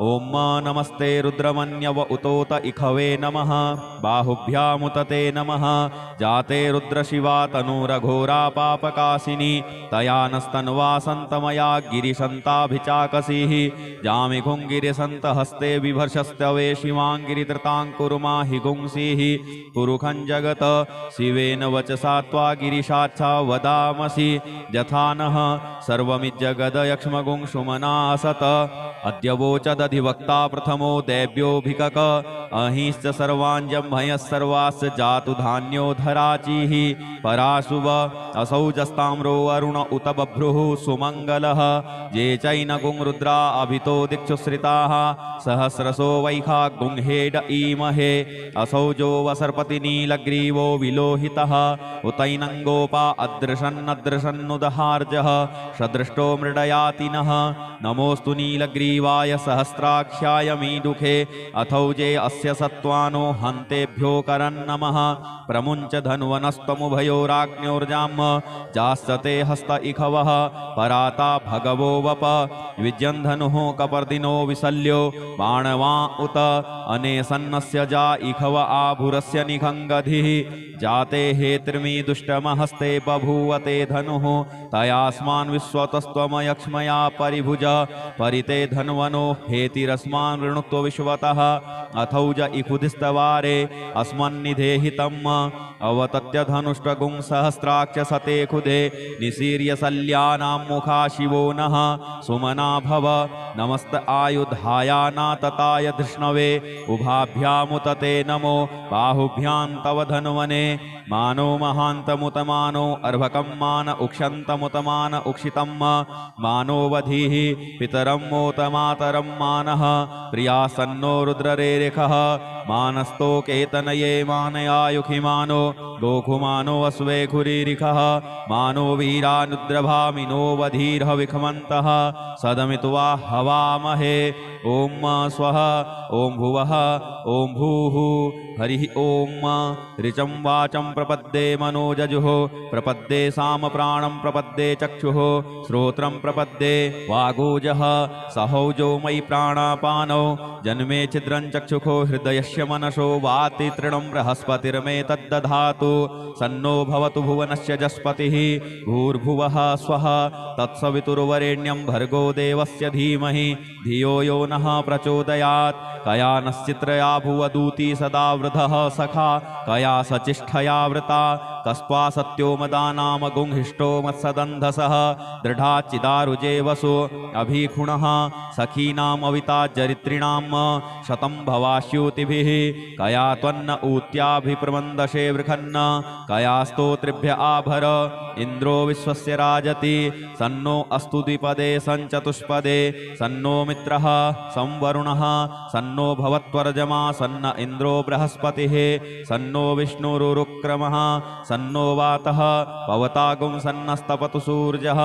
ॐ नमस्ते रुद्रमन्यव उतोत इखवे नमः बाहुभ्यामुतते नमः जाते रुद्रशिवा तनुरघोरा पापकाशिनी तया नस्तन्वा सन्तमया गिरिशन्ताभिचाकसीः जामिघुङ्गिरिसन्तहस्ते बिभर्षस्तवे शिवाङ्गिरिधृताङ्कुरुमाहि गुंसीः पुरुखं जगत शिवेन वचसा त्वा गिरिशाच्छा वदामसि यथा नः सर्वमिज्जगदयक्ष्मगुंसुमनासत अद्य वोचदधिवक्ता प्रथमो दैव्योऽभिकक अहिश्च सर्वाञ्जम्भयः सर्वास्य जातु धान्यो धराचिः पराशुव असौजस्ताम्रो अरुण उत बभ्रुः सुमङ्गलः ये चैनगुं रुद्रा अभितो दिक्षुश्रिताः सहस्रशो वैखा गुंहेड ईमहे असौजो वसर्पति नीलग्रीवो विलोहितः उतैनङ्गोपा अदृशन्नदृशन्नुदहार्जः सदृष्टो मृडयातिनः नमोऽस्तु नीलग्रीवाय सहस्राख्याय मीडुखे अथौजे अस्य सत्त्वानो हन्तेभ्यो करन्नमः प्रमुञ्च धन्वनस्तमुभयोराग्न्योर्जाम् जास्यते हस्त इखवः पराता भगवो वप विजन्धनुः कपर्दिनो विशल्यो बाणवा उत अनेसन्नस्य जा इखव आभुरस्य निखङ्गधिः जाते हेत्रिमी दुष्टमहस्ते बभूवते धनुः तयास्मान् विश्वतस्त्वमयक्ष्मया परिभुज परिते धन्वनो हेतिरस्मान् ऋणुत्व विश्वतः अथौज इखुधिस्तवारे अस्मन्निधेहितम् अवतत्य धनुष्टगुं सहस्राक्ष सते खुदे निशीर्य शल्यानां मुखा शिवो नः सुमना भव नमस्त आयुधायानातताय धृष्णवे उभाभ्यामुतते नमो बाहुभ्यां तव धन्वने मानो महान्तमुतमानो अर्भकं मान उक्षन्तमुतमान उक्षितं मानोवधिः पितरं मोतमातरं मानः प्रियासन्नो रुद्ररेरिखः मानस्तो केतनये मानयायुखिमानो गोखुमानो अस्वे खुरीरिखः मानो वीरानुद्रभामिनो वधीर्ह विखमन्तः सदमित्वा हवामहे ॐ स्वः ॐ भुवः ॐ भूः हरिः ॐ ऋचं वाचं प्रपद्ये मनोजजुः प्रपद्ये सामप्राणं प्रपद्ये चक्षुः श्रोत्रं प्रपद्ये वागोजः सहौजो मयि प्राणापानौ जन्मे छिद्रं चक्षुखो हृदयस्य मनसो वाति तृणं बृहस्पतिर्मे तद्दधातु सन्नो भवतु भुवनस्य जस्पतिः भूर्भुवः स्वः तत्सवितुर्वरेण्यं भर्गो देवस्य धीमहि धियो यो नः प्रचोदयात् कया नश्चित्रया भुवदूती सदा वृधः सखा कया सचिष्ठया वृता कस्त्वा सत्यो मदानाम गुंहिष्टो मत्सदन्धसः दृढाच्चिदारुजे वसु अभीखुणः सखीनाम् अविता चरित्रिणां शतं भवास्यूतिभिः कया त्वन्न ऊत्याभिप्रमन्दशे वृखन्न कया स्तोत्रिभ्य आभर इन्द्रो विश्वस्य राजति सन्नो अस्तु द्विपदे सञ्चतुष्पदे सन्नो मित्रः संवरुणः सन्नो भवत्वर्जमा सन्न इन्द्रो बृहस्पतिः सन्नो विष्णुरुरुक्रमः सन्नो वातः पवतागुं सन्नस्तपतु सूर्यः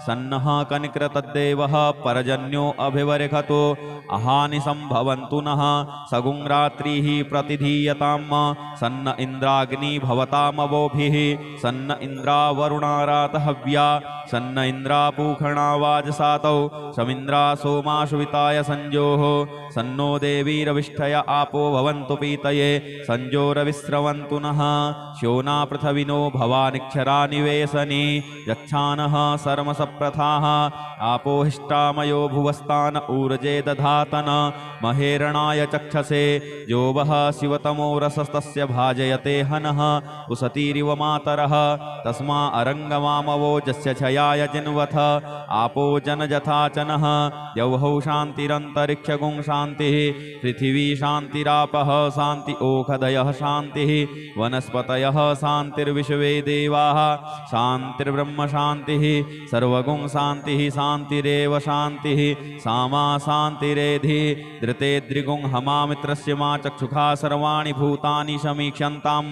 सन्नः कनिकृतद्देवः परजन्यो अभिवर्खतु अहानि सम्भवन्तु नः सगुं रात्रिः प्रतिधीयतां सन्न इन्द्राग्नि भवतामवोभिः सन्न इन्द्रावरुणारातहव्या सन्न इन्द्रापूखणा वाजसातौ समिन्द्रा सोमाशुविताय संजोः सन्नो देवीरविष्ठय आपो भवन्तु पीतये संजोरविस्रवन्तु नः श्योना पृथविनो भवानिक्षरा निवेशनी यच्छानः सर्मसप्रथाः आपो हिष्टामयो भुवस्तान ऊर्जे दधातन महेरणाय चक्षसे जो वः शिवतमो रसस्तस्य भाजयते हनः उसतीरिव मातरः तस्मा अरङ्गमामवो जस्य छयाय जिन्वथ आपो जनजथाचनः यौहौ शान्तिरन्तरिक्षगुं शान्तिः पृथिवी शान्तिरापः शान्ति ओषधयः शान्तिः वनस्पतयः शान्तिर्विश्वे देवाः शान्तिर्ब्रह्म शान्तिः सर्वगुं शान्तिः शान्तिरेव शान्तिः सामा शान्तिरेधि धृते द्रिगुं हमा मित्रस्य मा चक्षुखा सर्वाणि भूतानि समीक्षन्तां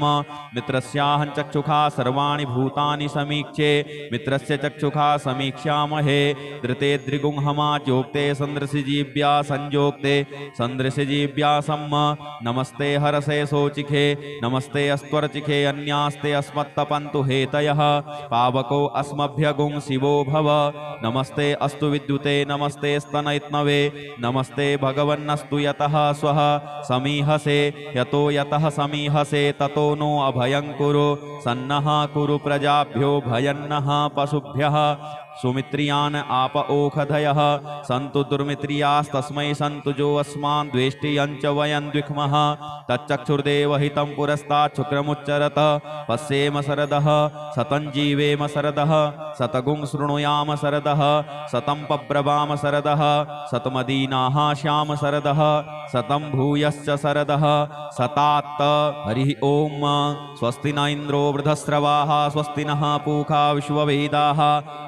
मित्रस्याहं चक्षुखा सर्वाणि भूतानि समीक्षे मित्रस्य चक्षुखा समीक्ष्यामहे धृते द्रिगुं हमा जोक्ते सन्दृशिजीव्या संजोक्ते सन्दृशिजीव्या सम्म नमस्ते हरसे शोचिखे नमस्ते अस्त्वर्चिखे अन्यास्ते अस्मत्तपन्तु हेतयः पावको अस्मभ्यगुं शिवो भव नमस्ते अस्तु विद्युते नमस्ते स्तनयत्नवे नमः नमस्ते भगवन्नस्तु यतः स्वः समीहसे यतो यतः समीहसे ततो नो अभयं कुरु सन्नः कुरु प्रजाभ्यो भयन्नः पशुभ्यः सुमित्रियान् आप ओषधयः सन्तु दुर्मित्रियास्तस्मै सन्तु जो अस्मान् द्वेष्टियञ्च वयं द्विक्मः तच्चक्षुर्देव हितं पुरस्तात् शुक्रमुच्चरत पश्येम शरदः शतं जीवेम शरदः शतगुं शृणुयाम शरदः शतं पब्रवाम शरदः शतमदीनाः श्याम शरदः शतं भूयश्च शरदः शतात्त हरिः ओम स्वस्ति न इन्द्रो वृधस्रवाः स्वस्ति नः पूषा विश्ववेदाः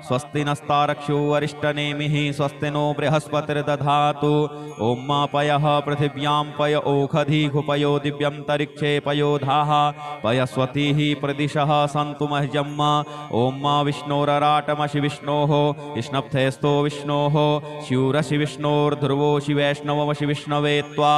स्वस्ति नस्तारक्षो वरिष्ठनेमिः स्वस्ति नो बृहस्पतिर्दधातु ॐ मा पयः पृथिव्यां पय ओषधीः दिव्यन्तरिक्षे पयोधाः पयस्वतीः प्रदिशः सन्तु मह्यं ॐ मा विष्णोरराटमशि विष्णोः विष्णप्थेस्तो विष्णोः शिवरसि विष्णोर्ध्रुवोषि वैष्णवमशि विष्णवे त्वा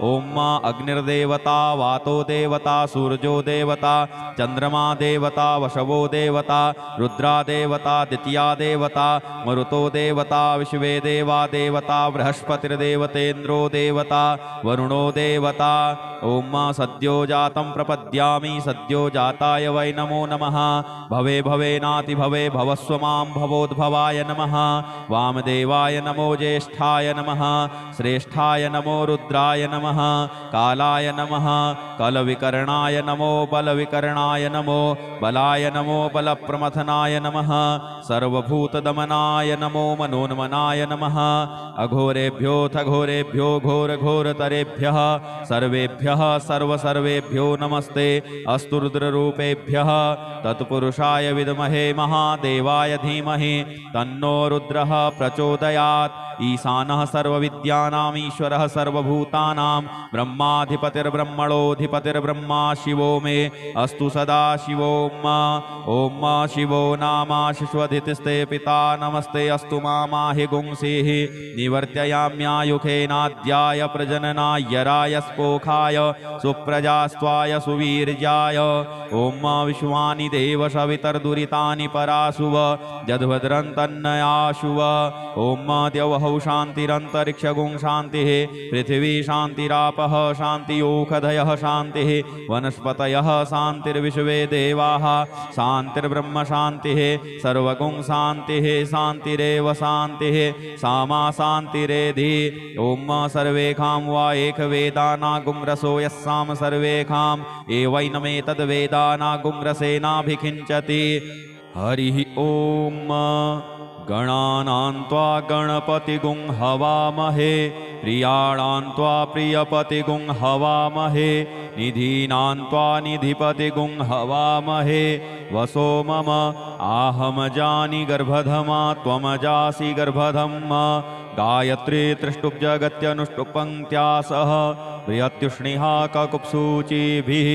ॐ मा अग्निर्देवता वातो देवता सूर्यो देवता चन्द्रमा देवता वशवो देवता रुद्रा देवता द्वितीया देवता मरुतो देवता विश्वे देवा देवता बृहस्पतिर्देवतेन्द्रो देवता वरुणो देवता ॐ सद्यो जातं प्रपद्यामि सद्यो जाताय वै नमो नमः भवे भवेनाति भवे भवस्व मां भवोद्भवाय नमः वामदेवाय नमो ज्येष्ठाय नमः श्रेष्ठाय नमो रुद्राय नमः कालाय नमः कलविकर्णाय नमो बलविकर्णाय नमो बलाय नमो बलप्रमथनाय नमः सर्वभूतदमनाय नमो मनोन्मनाय नमः अघोरेभ्योऽथ घोरेभ्यो घोरघोरतरेभ्यः सर्वेभ्यः सर्वसर्वेभ्यो नमस्ते अस्तु रुद्ररूपेभ्यः तत्पुरुषाय विद्महे महादेवाय धीमहि तन्नो रुद्रः प्रचोदयात् ईशानः सर्वविद्यानां ईश्वरः सर्वभूतानां ब्रह्माधिपतिर्ब्रह्मणोऽधिपतिर्ब्रह्मा शिवो मे अस्तु सदा शिवो ॐ शिवो नामाशिष्वधितिस्ते पिता नमस्ते अस्तु मामाहि गुंसीः निवर्त्ययाम्यायुखेनाद्याय प्रजननाय राय स्पोखाय सुप्रजास्त्वाय सुवीर्याय ॐ विश्वानि देव सवितर्दुरितानि पराशुव यद्भद्रं तन्नयाशुव ॐ द्यौः शान्तिरन्तरिक्षगुं शान्तिः पृथिवी शान्तिरापः शान्तियोषधयः शान्तिः वनस्पतयः शान्तिर्विश्वे देवाः शान्तिर्ब्रह्म शान्तिः सर्वगुं शान्तिः शान्तिरेव शान्तिः सामा शान्तिरेधि ॐ सर्वेषां वा एकवेदानागुं रसो यस्साम सर्वेषाम् एवैनमेतद्वेदानागुं रसेनाभिषिञ्चति हरिः ॐ गणानां त्वा गणपतिगुं हवामहे प्रियाणां त्वा प्रियपतिगुं हवामहे निधीनां त्वा निधिपतिगुं हवामहे वसो मम आहम जानि गर्भधमा त्वमजासि गर्भधम्म गायत्री त्रिष्टुप्जगत्यनुष्टुपङ्क्त्या सह प्रियत्युष्णिहा ककुप्सूचिभिः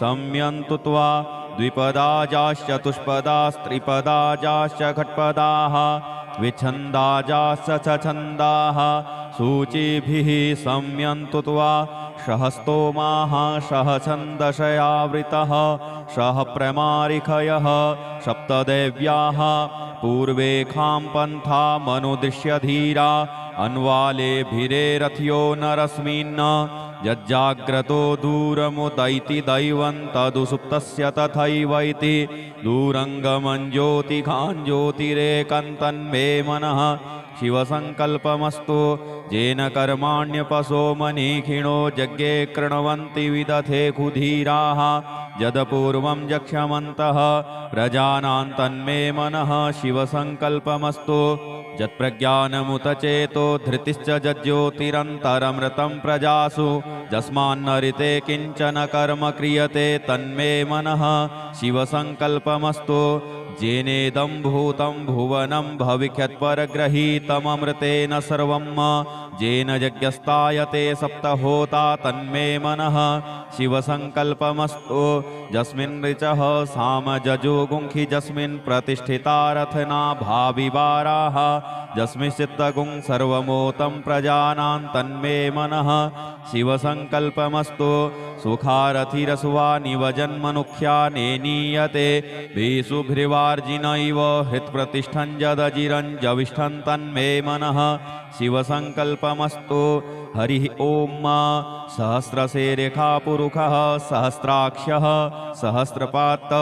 सम्यन्तु त्वा द्विपदाजाश्चतुष्पदास्त्रिपदाजाश्च खट्पदाः विच्छन्दाजाश्च छन्दाः सूचिभिः सम्यन्तु त्वा सहस्तोमाः सह छन्दशयावृतः सह प्रमारिखयः सप्तदेव्याः पूर्वेखां पन्था मनुदृश्यधीरा अन्वालेभिरेरथ्यो नरस्मिन् यज्जाग्रतो दूरमुदैति दैवं तदुसुप्तस्य तथैवैति दूरङ्गमं ज्योतिखाञ्ज्योतिरेकन्तन्मे मनः शिवसङ्कल्पमस्तु येन कर्माण्यपशो मनीषिणो यज्ञे कृण्वन्ति विदथे कुधीराः यदपूर्वं यक्ष्यमन्तः प्रजानां तन्मे मनः शिवसङ्कल्पमस्तु यत्प्रज्ञानमुत चेतो धृतिश्च ज्योतिरन्तरमृतं प्रजासु यस्मान्नरिते किञ्चन कर्म क्रियते तन्मे मनः शिवसङ्कल्पमस्तु जेनेदं भूतं भुवनं भविष्यत्परग्रहीतममृतेन सर्वं जेन यज्ञस्तायते सप्तहोता तन्मे मनः शिवसङ्कल्पमस्तु यस्मिन् ऋचः सामजजोगुंखि यस्मिन् प्रतिष्ठिता रथना भाविवाराः यस्मिन् सिद्धगुं सर्वमोतं प्रजानां तन्मे मनः शिवसङ्कल्पमस्तु सुखारथिरसुवा निवजन्मनुख्या नेनीयते भीषुभ्रिवा देवार्जिन इव हृत्प्रतिष्ठं जदजिरञ्जविष्ठं तन्मे मनः शिवसङ्कल्पमस्तु हरिः ॐ सहस्रशिरेखा पुरुषः सहस्राक्षः सहस्रपात्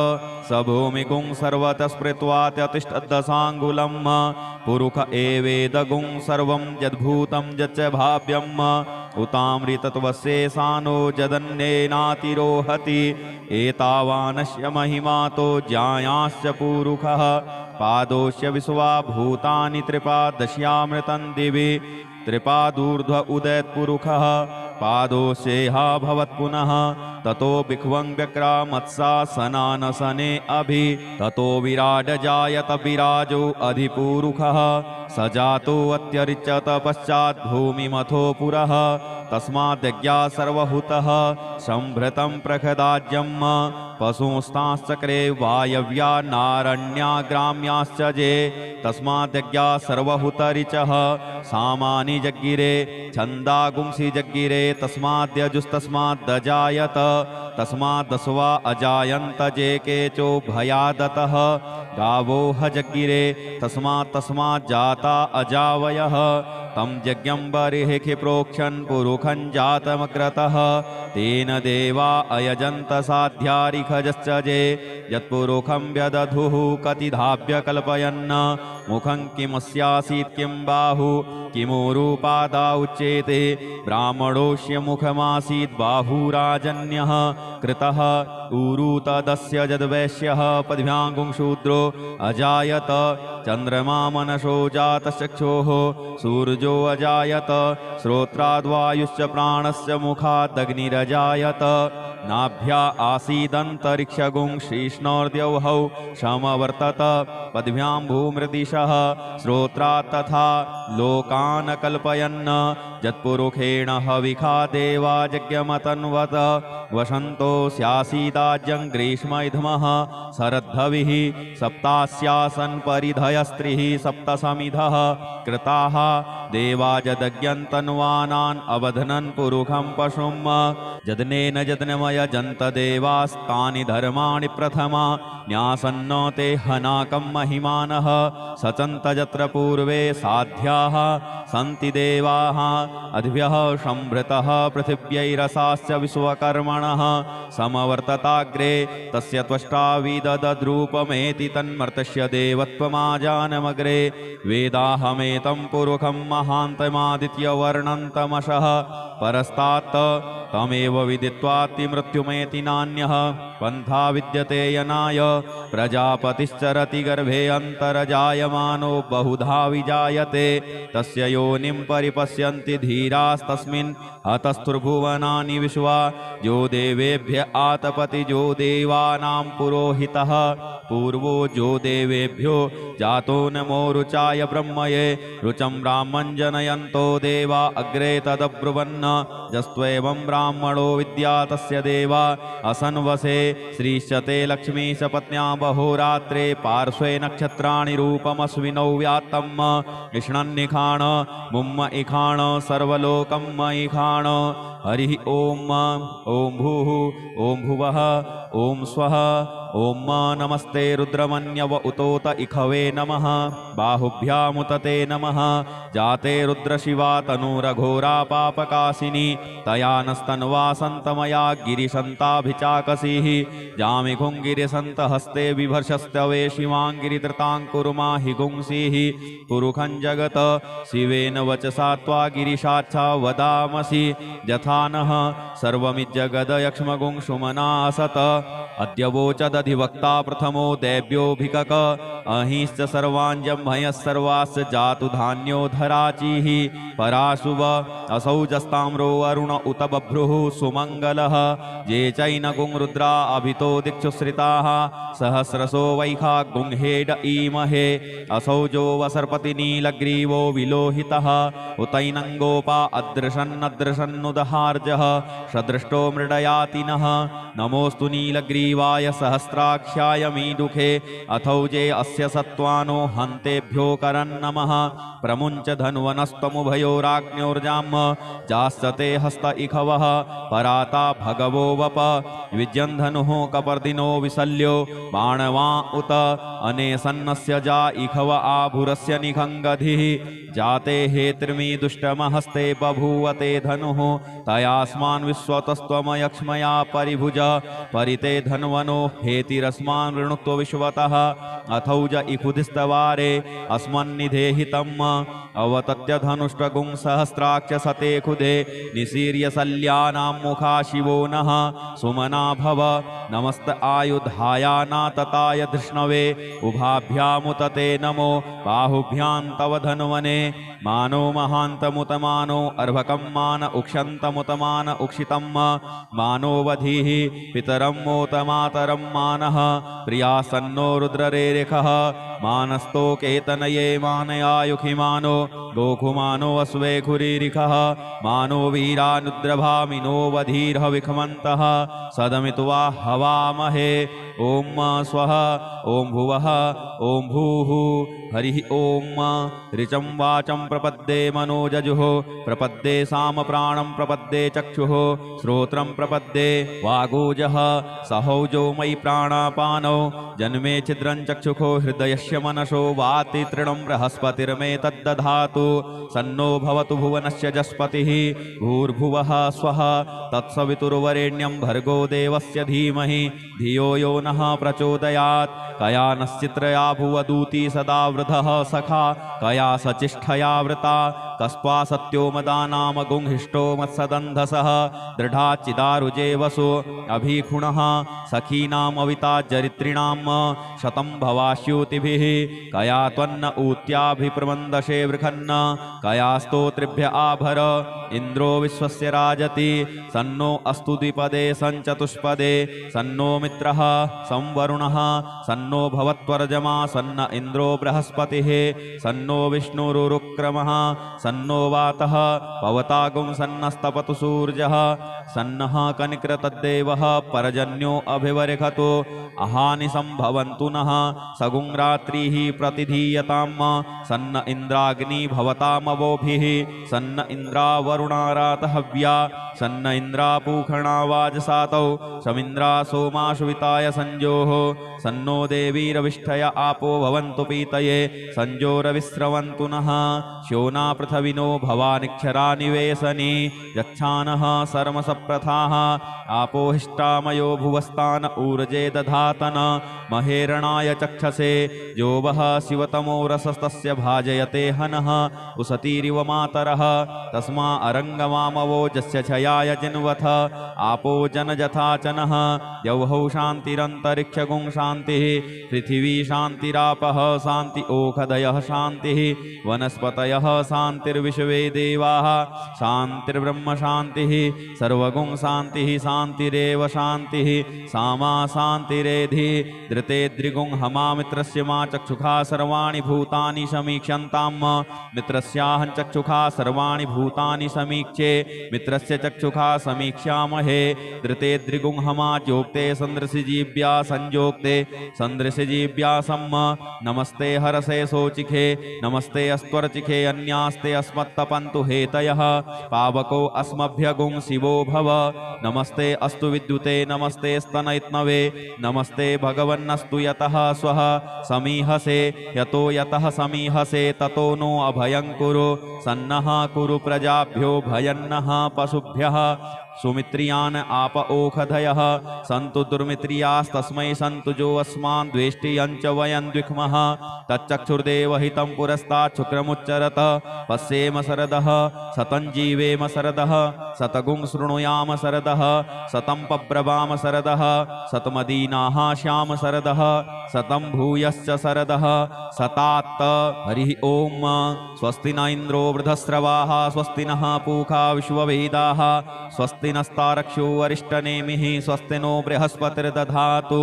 स भूमिगुं सर्वतः स्मृत्वात्यतिष्ठदशाङ्गुलं पुरुष एवेदगुं सर्वं यद्भूतं यच्च भाव्यम् उतामृतत्वशेषानो जदन्येनातिरोहति एतावानस्य महिमातो ज्यायाश्च पुरुषः पादोश्च विश्वा भूतानि त्रिपादश्यामृतं दिवि त्रिपादूर्ध्व उदयत्पुरुषः पादोशेह भवत्पुनः ततो बिख्वं व्यक्रामत्सासनानसने अभि ततो विराड जायत विराजो अधिपुरुषः स जातो अत्यरिच्यत पश्चात् भूमिमथो पुरः तस्माद्यज्ञा सर्वहुतः संभृतं प्रखदाज्यं पशुंस्ताश्चक्रे वायव्या नारण्या ग्राम्याश्च जे तस्माद्यज्ञा सर्वहुतरिचः सामानि जग्गिरे छन्दागुंसि जग्गिरे तस्माद्यजुस्तस्माद्दजायत तस्माद्दस्वा अजायन्त जे केचो भयादतः गावोह जग्गिरे तस्मात् अजावयः तं यज्ञं बर्हिः प्रोक्षन् पुरुखं जातमग्रतः तेन देवा अयजन्त साध्यारिखजश्च जे यत्पुरुखं व्यदधुः कतिधाभ्य कल्पयन् मुखं किमस्यासीत् किं बाहु किमूरुपादा उच्येते ब्राह्मणोऽस्य मुखमासीत् बाहुराजन्यः कृतः ऊरु तदस्य यद्वैश्यः पद्भ्यां शूद्रो अजायत चन्द्रमा मनसो जातचक्षोः सूर्यो अजायत श्रोत्राद्वायुश्च प्राणस्य मुखादग्निरजायत नाभ्या आसीदन्तरिक्षगुं शीष्णोर्द्यौहौ समवर्तत पद्भ्यां भूमृदिशः श्रोत्रात् तथा लोकान् कल्पयन् यत्पुरुषेण हविखा देवा यज्ञमतन्वत वसन्तो स्यासीदाज्यं ग्रीष्मैधमः शरद्धविः सप्तास्यासन् परिधयस्त्रिः सप्तसमिधः कृताः देवाजदज्ञन्तन्वानान् अवधनन् पुरुखं पशुं जदनेन जदनमयजन्त देवास्तानि धर्माणि प्रथमा न्यासन्नो ते हनाकं महिमानः सचन्त यत्र पूर्वे साध्याः सन्ति देवाः अद्भ्यः संभृतः पृथिव्यैरसाश्च विश्वकर्मणः समवर्तताग्रे तस्य त्वष्टा विददद्रूपमेति तन्मर्तस्य देवत्वमाजानमग्रे वेदाहमेतं पुरुखं महान्तमादित्यवर्णन्तमशः परस्तात् तमेव विदित्वातिमृत्युमेति नान्यः पन्था विद्यते यनाय प्रजापतिश्चरति गर्भे अन्तरजायमानो बहुधा विजायते तस्य योनिं परिपश्यन्ति धीरास्तस्मिन् हतस्तुर्भुवनानि विश्वा जो देवेभ्य आतपति जो देवानां पुरोहितः पूर्वो जो देवेभ्यो जातो नमो रुचाय ब्रह्मये रुचं ब्राह्मं जनयन्तो देवा अग्रे तदब्रुवन् यस्त्वेवं ब्राह्मणो विद्या तस्य देवा असन्वसे श्रीश्चते लक्ष्मी सपत्न्या बहोरात्रे पार्श्वे नक्षत्राणि रूपमस्विनौ व्यात्तं इष्णन्निखाण मुम्म इखाण सर्वलोकं मयिखाण हरिः ॐ ॐ भूः ॐ भुवः ॐ स्वः ॐ नमस्ते रुद्रमन्यव उतोत इखवे नमः बाहुभ्यामुतते नमः जाते रुद्रशिवा तनूरघोरा पापकाशिनी तया नस्तन्वा सन्तमया गिरिशन्ताभिचाकसीः जामिघुं गिरिसन्तहस्ते बिभर्षस्तवे शिवाङ्गिरिधृताङ्कुरुमा हि गुंसीः पुरुखं जगत शिवेन वचसा त्वा गिरिशाच्छा वदामसि यथा नः सर्वमिज्जगदयक्ष्मगुं सुमनासत अद्यवोचदधिवक्ता प्रथमो दैव्योऽभिकक अहिश्च सर्वाञ्जम्भयः सर्वाश्च जातु धान्यो धराचीः पराशुव असौजस्ताम्रो अरुण उत बभ्रुः सुमङ्गलः ये चैनगुं रुद्रा अभितो दिक्षुश्रिताः सहस्रशो वैखा गुंहेड ईमहे असौजो वसर्पति नीलग्रीवो विलोहितः उतैनङ्गोपा अदृशन्नदृशन्नुदहार्जः सदृष्टो मृडयातिनः नमोऽस्तु नीलग्रीवाय सहस्राख्याय मीडुखे अथौजे देवस्य सत्त्वानो हन्तेभ्यो करन्नमः प्रमुञ्च धन्वनस्तमुभयोराग्न्योर्जाम् जास्यते हस्त इखवः पराता भगवो वप विजयन्धनुः कपर्दिनो विशल्यो बाणवा उत अनेसन्नस्य जा इखव आभुरस्य निखङ्गधिः जाते हेत्रिमी दुष्टमहस्ते बभूवते धनुः तयास्मान् विश्वतस्त्वमयक्ष्मया परिभुज परिते धन्वनो हेतिरस्मान् ऋणुत्व विश्वतः अथौज इखुधिस्तवारे अस्मन्निधेहितम् अवतत्य धनुष्टगुं सहस्राक्ष सते खुदे निशीर्य शल्यानां मुखा शिवो नः सुमना भव नमस्त आयुधायानातताय धृष्णवे उभाभ्यामुतते नमो बाहुभ्यां तव धन्वने मानो महान्तमुतमानो अर्भकं मान उक्षन्तमुतमान उक्षितं मानोवधीः पितरं मोतमातरं मानः प्रियासन्नो रुद्ररेरिखः मानस्तो केतनये मानयायुखिमानो गोखुमानो अस्वेखुरीरिखः मानो वीरानुद्रभामिनो वधीर्ह विखमन्तः सदमित्वा हवामहे ॐ स्वः ॐ भुवः ॐ भूः हरिः ॐ ऋचं वाचं प्रपद्ये मनोजजुः प्रपद्ये सामप्राणं प्रपद्ये चक्षुः श्रोत्रं प्रपद्ये वागोजः सहौजो मयि प्राणापानौ जन्मे छिद्रं चक्षुखो हृदयस्य मनसो वाति तृणं बृहस्पतिर्मे तद्दधातु सन्नो भवतु भुवनस्य जस्पतिः भूर्भुवः स्वः तत्सवितुर्वरेण्यं भर्गो देवस्य धीमहि धियो यो नः प्रचोदयात् कया नश्चित्रया भुवदूती सदा वृधः सखा कया सचिष्ठया वृता कस्त्वा सत्यो मदानाम गुंहिष्टो मत्सदन्धसः दृढाच्चिदारुजे वसु अभीखुणः सखीनामविता जरित्रिणां शतं भवास्यूतिभिः कया त्वन्न ऊत्याभिप्रमन्दशे वृखन्न कया स्तोत्रिभ्य आभर इन्द्रो विश्वस्य राजति सन्नो अस्तु द्विपदे सञ्चतुष्पदे सन्नो मित्रः संवरुणः सन्नो भवत्वर्जमा सन्न इन्द्रो बृहस्पतिः सन्नो विष्णुरुक्रमः सन्नो वातः पवतागुं सन्नस्तपतु सूर्यः सन्नः कनिकृतद्देवः परजन्यो अभिवर्खतु अहानि सम्भवन्तु नः सगुं रात्रिः प्रतिधीयतां सन्न इन्द्राग्नि भवतामवोभिः सन्न इन्द्रावरुणारातहव्या सन्न इन्द्रापूखणा वाजसातौ समिन्द्रा सोमाशुविताय संजोः सन्नो देवीरविष्ठय आपो भवन्तु पीतये संजोरविस्रवन्तु नः श्योना पृथविनो भवानिक्षरा निवेशनी यच्छानः सर्मसप्रथाः आपो हिष्टामयो भुवस्तान ऊर्जे दधातन महेरणाय चक्षसे जो वः शिवतमो रसस्तस्य भाजयते हनः उसतीरिव मातरः तस्मा अरङ्गमामवो जस्य छयाय जिन्वथ आपो जनजथाचनः यौहौ शान्तिरन्तरिक्षगुं शान्तिः पृथिवी शान्तिरापः शान्ति ओषधयः शान्तिः वनस्पतयः शान्तिर्विश्वे देवाः शान्तिर्ब्रह्म शान्तिः सर्वगुं शान्तिः शान्तिरेव शान्तिः सामा शान्तिरेधि धृते द्रिगुं हमा मित्रस्य मा चक्षुखा सर्वाणि भूतानि समीक्ष्यन्तां मित्रस्याहं चक्षुखा सर्वाणि भूतानि समीक्षे मित्रस्य चक्षुखा समीक्ष्यामहे धृते द्रिगुं हमा जोक्ते सन्दृशिजीव्या संजोक्ते सन्दृशिजीव्या सम्म नमस्ते हरसे सोचिखे नमस्ते अस्त्वर्चिखे अन्यास्ते अस्मत्तपन्तु हेतयः पावको अस्मभ्यगुं शिवो भव नमस्ते अस्तु विद्युते नमस्ते स्तनयत्नवे नमस्ते भगवन्नस्तु यतः स्वः समीहसे यतो यतः समीहसे ततो नो अभयं कुरु सन्नः कुरु प्रजाभ्यो भयन्नः पशुभ्यः सुमित्रियान् आप ओषधयः सन्तु दुर्मित्रियास्तस्मै सन्तु जो अस्मान् द्वेष्टियञ्च वयं द्विक्मः तच्चक्षुर्देवहितं पुरस्तात् शुक्रमुच्चरत पश्येम शरदः शतं जीवेम शरदः शतगुं शृणुयाम शरदः शतं पब्रवाम शरदः शतमदीनाः श्याम शरदः शतं भूयश्च शरदः शतात्त हरिः ॐ स्वस्ति न इन्द्रो वृधस्रवाः स्वस्ति नः पूषा विश्ववेदाः स्वस्ति स्वस्ति नस्तारक्षो अरिष्टनेमिः स्वस्ति नो बृहस्पतिर्दधातु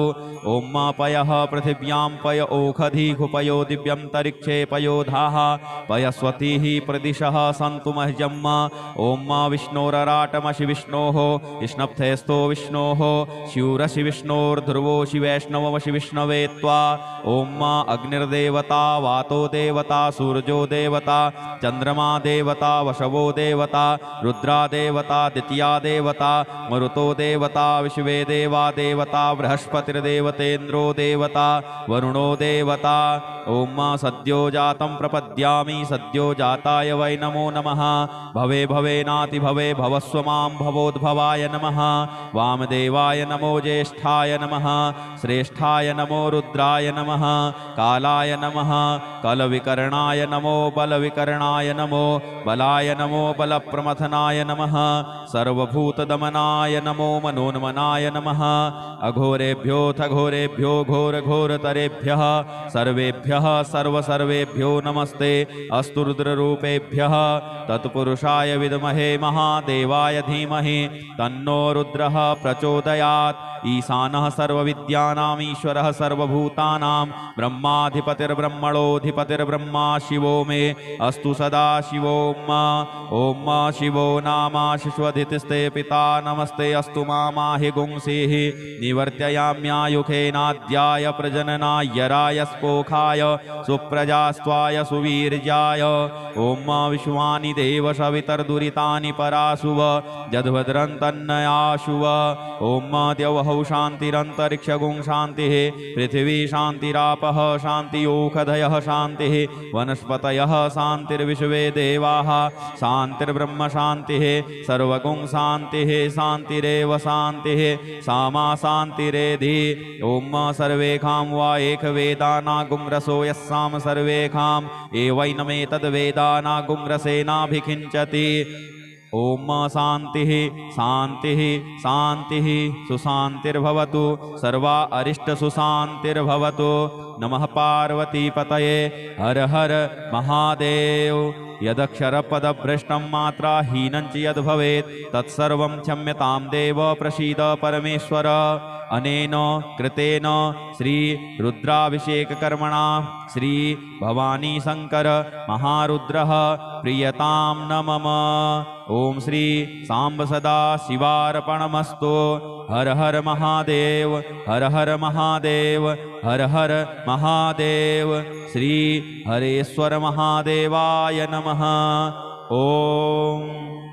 ॐ मा पयः पृथिव्यां पय ओखधीः पयो दिव्यन्तरिक्षे पयोधाः पयस्वतीः प्रदिशः सन्तु मह्यम् ॐ मा विष्णोरराटमशि विष्णोः विष्णप्थेस्तो विष्णोः शिवरशि विष्णोर्ध्रुवोषि वैष्णवमशि विष्णवे त्वा ॐ मा अग्निर्देवता वातो देवता सूर्यो देवता चन्द्रमा देवता वशवो देवता रुद्रा देवता द्वितीया देवता मरुतो देवता विश्वे देवा देवता बृहस्पतिर्देवतेन्द्रो देवता वरुणो देवता ॐ मा सद्यो जातं प्रपद्यामि सद्यो जाताय वै नमो नमः भवे भवेनाति भवे भवस्व मां भवोद्भवाय नमः वामदेवाय नमो ज्येष्ठाय नमः श्रेष्ठाय नमो रुद्राय नमः कालाय नमः कलविकर्णाय नमो बलविकर्णाय नमो बलाय नमो बलप्रमथनाय नमः सर्वभूतदमनाय नमो मनोन्मनाय नमः अघोरेभ्योऽथ घोरेभ्यो घोरघोरतरेभ्यः सर्वेभ्यः सर्वसर्वेभ्यो नमस्ते अस्तु रुद्ररूपेभ्यः तत्पुरुषाय विद्महे महादेवाय धीमहि तन्नो रुद्रः प्रचोदयात् ईशानः सर्वविद्यानां ईश्वरः सर्वभूतानां ब्रह्माधिपतिर्ब्रह्मणोऽधिपतिर्ब्रह्मा शिवो मे अस्तु सदा शिवो ॐ शिवो नामाशिष्वधितिस्ते पिता नमस्ते अस्तु मामाहि गुंसीः निवर्त्ययाम्यायुखेनाद्याय प्रजननाय रायस्पोखाय सुप्रजास्त्वाय सुवीर्याय ॐ विश्वानि देव सवितर्दुरितानि पराशुव जद्भद्रन्तन्नयाशुव ॐ द्यौः शान्तिरन्तरिक्षगुं शान्तिः पृथिवी शान्तिरापः शान्तियोखधयः शान्तिः वनस्पतयः शान्तिर्विश्वे देवाः शान्तिर्ब्रह्म शान्तिः सर्वगुं शान्तिः शान्तिरेव शान्तिः सामा शान्तिरेधि ॐ सर्वेखां वा एकवेदानागुंरसो यस्साम सर्वेखाम् एवैनमेतद्वेदानागुंरसेनाभिखिञ्चति ॐ शान्तिः शान्तिः शान्तिः सुशान्तिर्भवतु सर्वा अरिष्टसुशान्तिर्भवतु नमः पार्वतीपतये हर हर महादेव यदक्षरपदभ्रष्टं मात्राहीनं च यद्भवेत् तत्सर्वं क्षम्यतां देव प्रसीद परमेश्वर अनेन कृतेन श्री रुद्राभिषेककर्मणा श्री भवानी शंकर महारुद्रः प्रियतां न मम ओम श्री सांब सदा शिवार्पणमस्तु हर हर महादेव हर हर महादेव हर हर महादेव श्री हरेश्वर महादेवाय नमः ओम।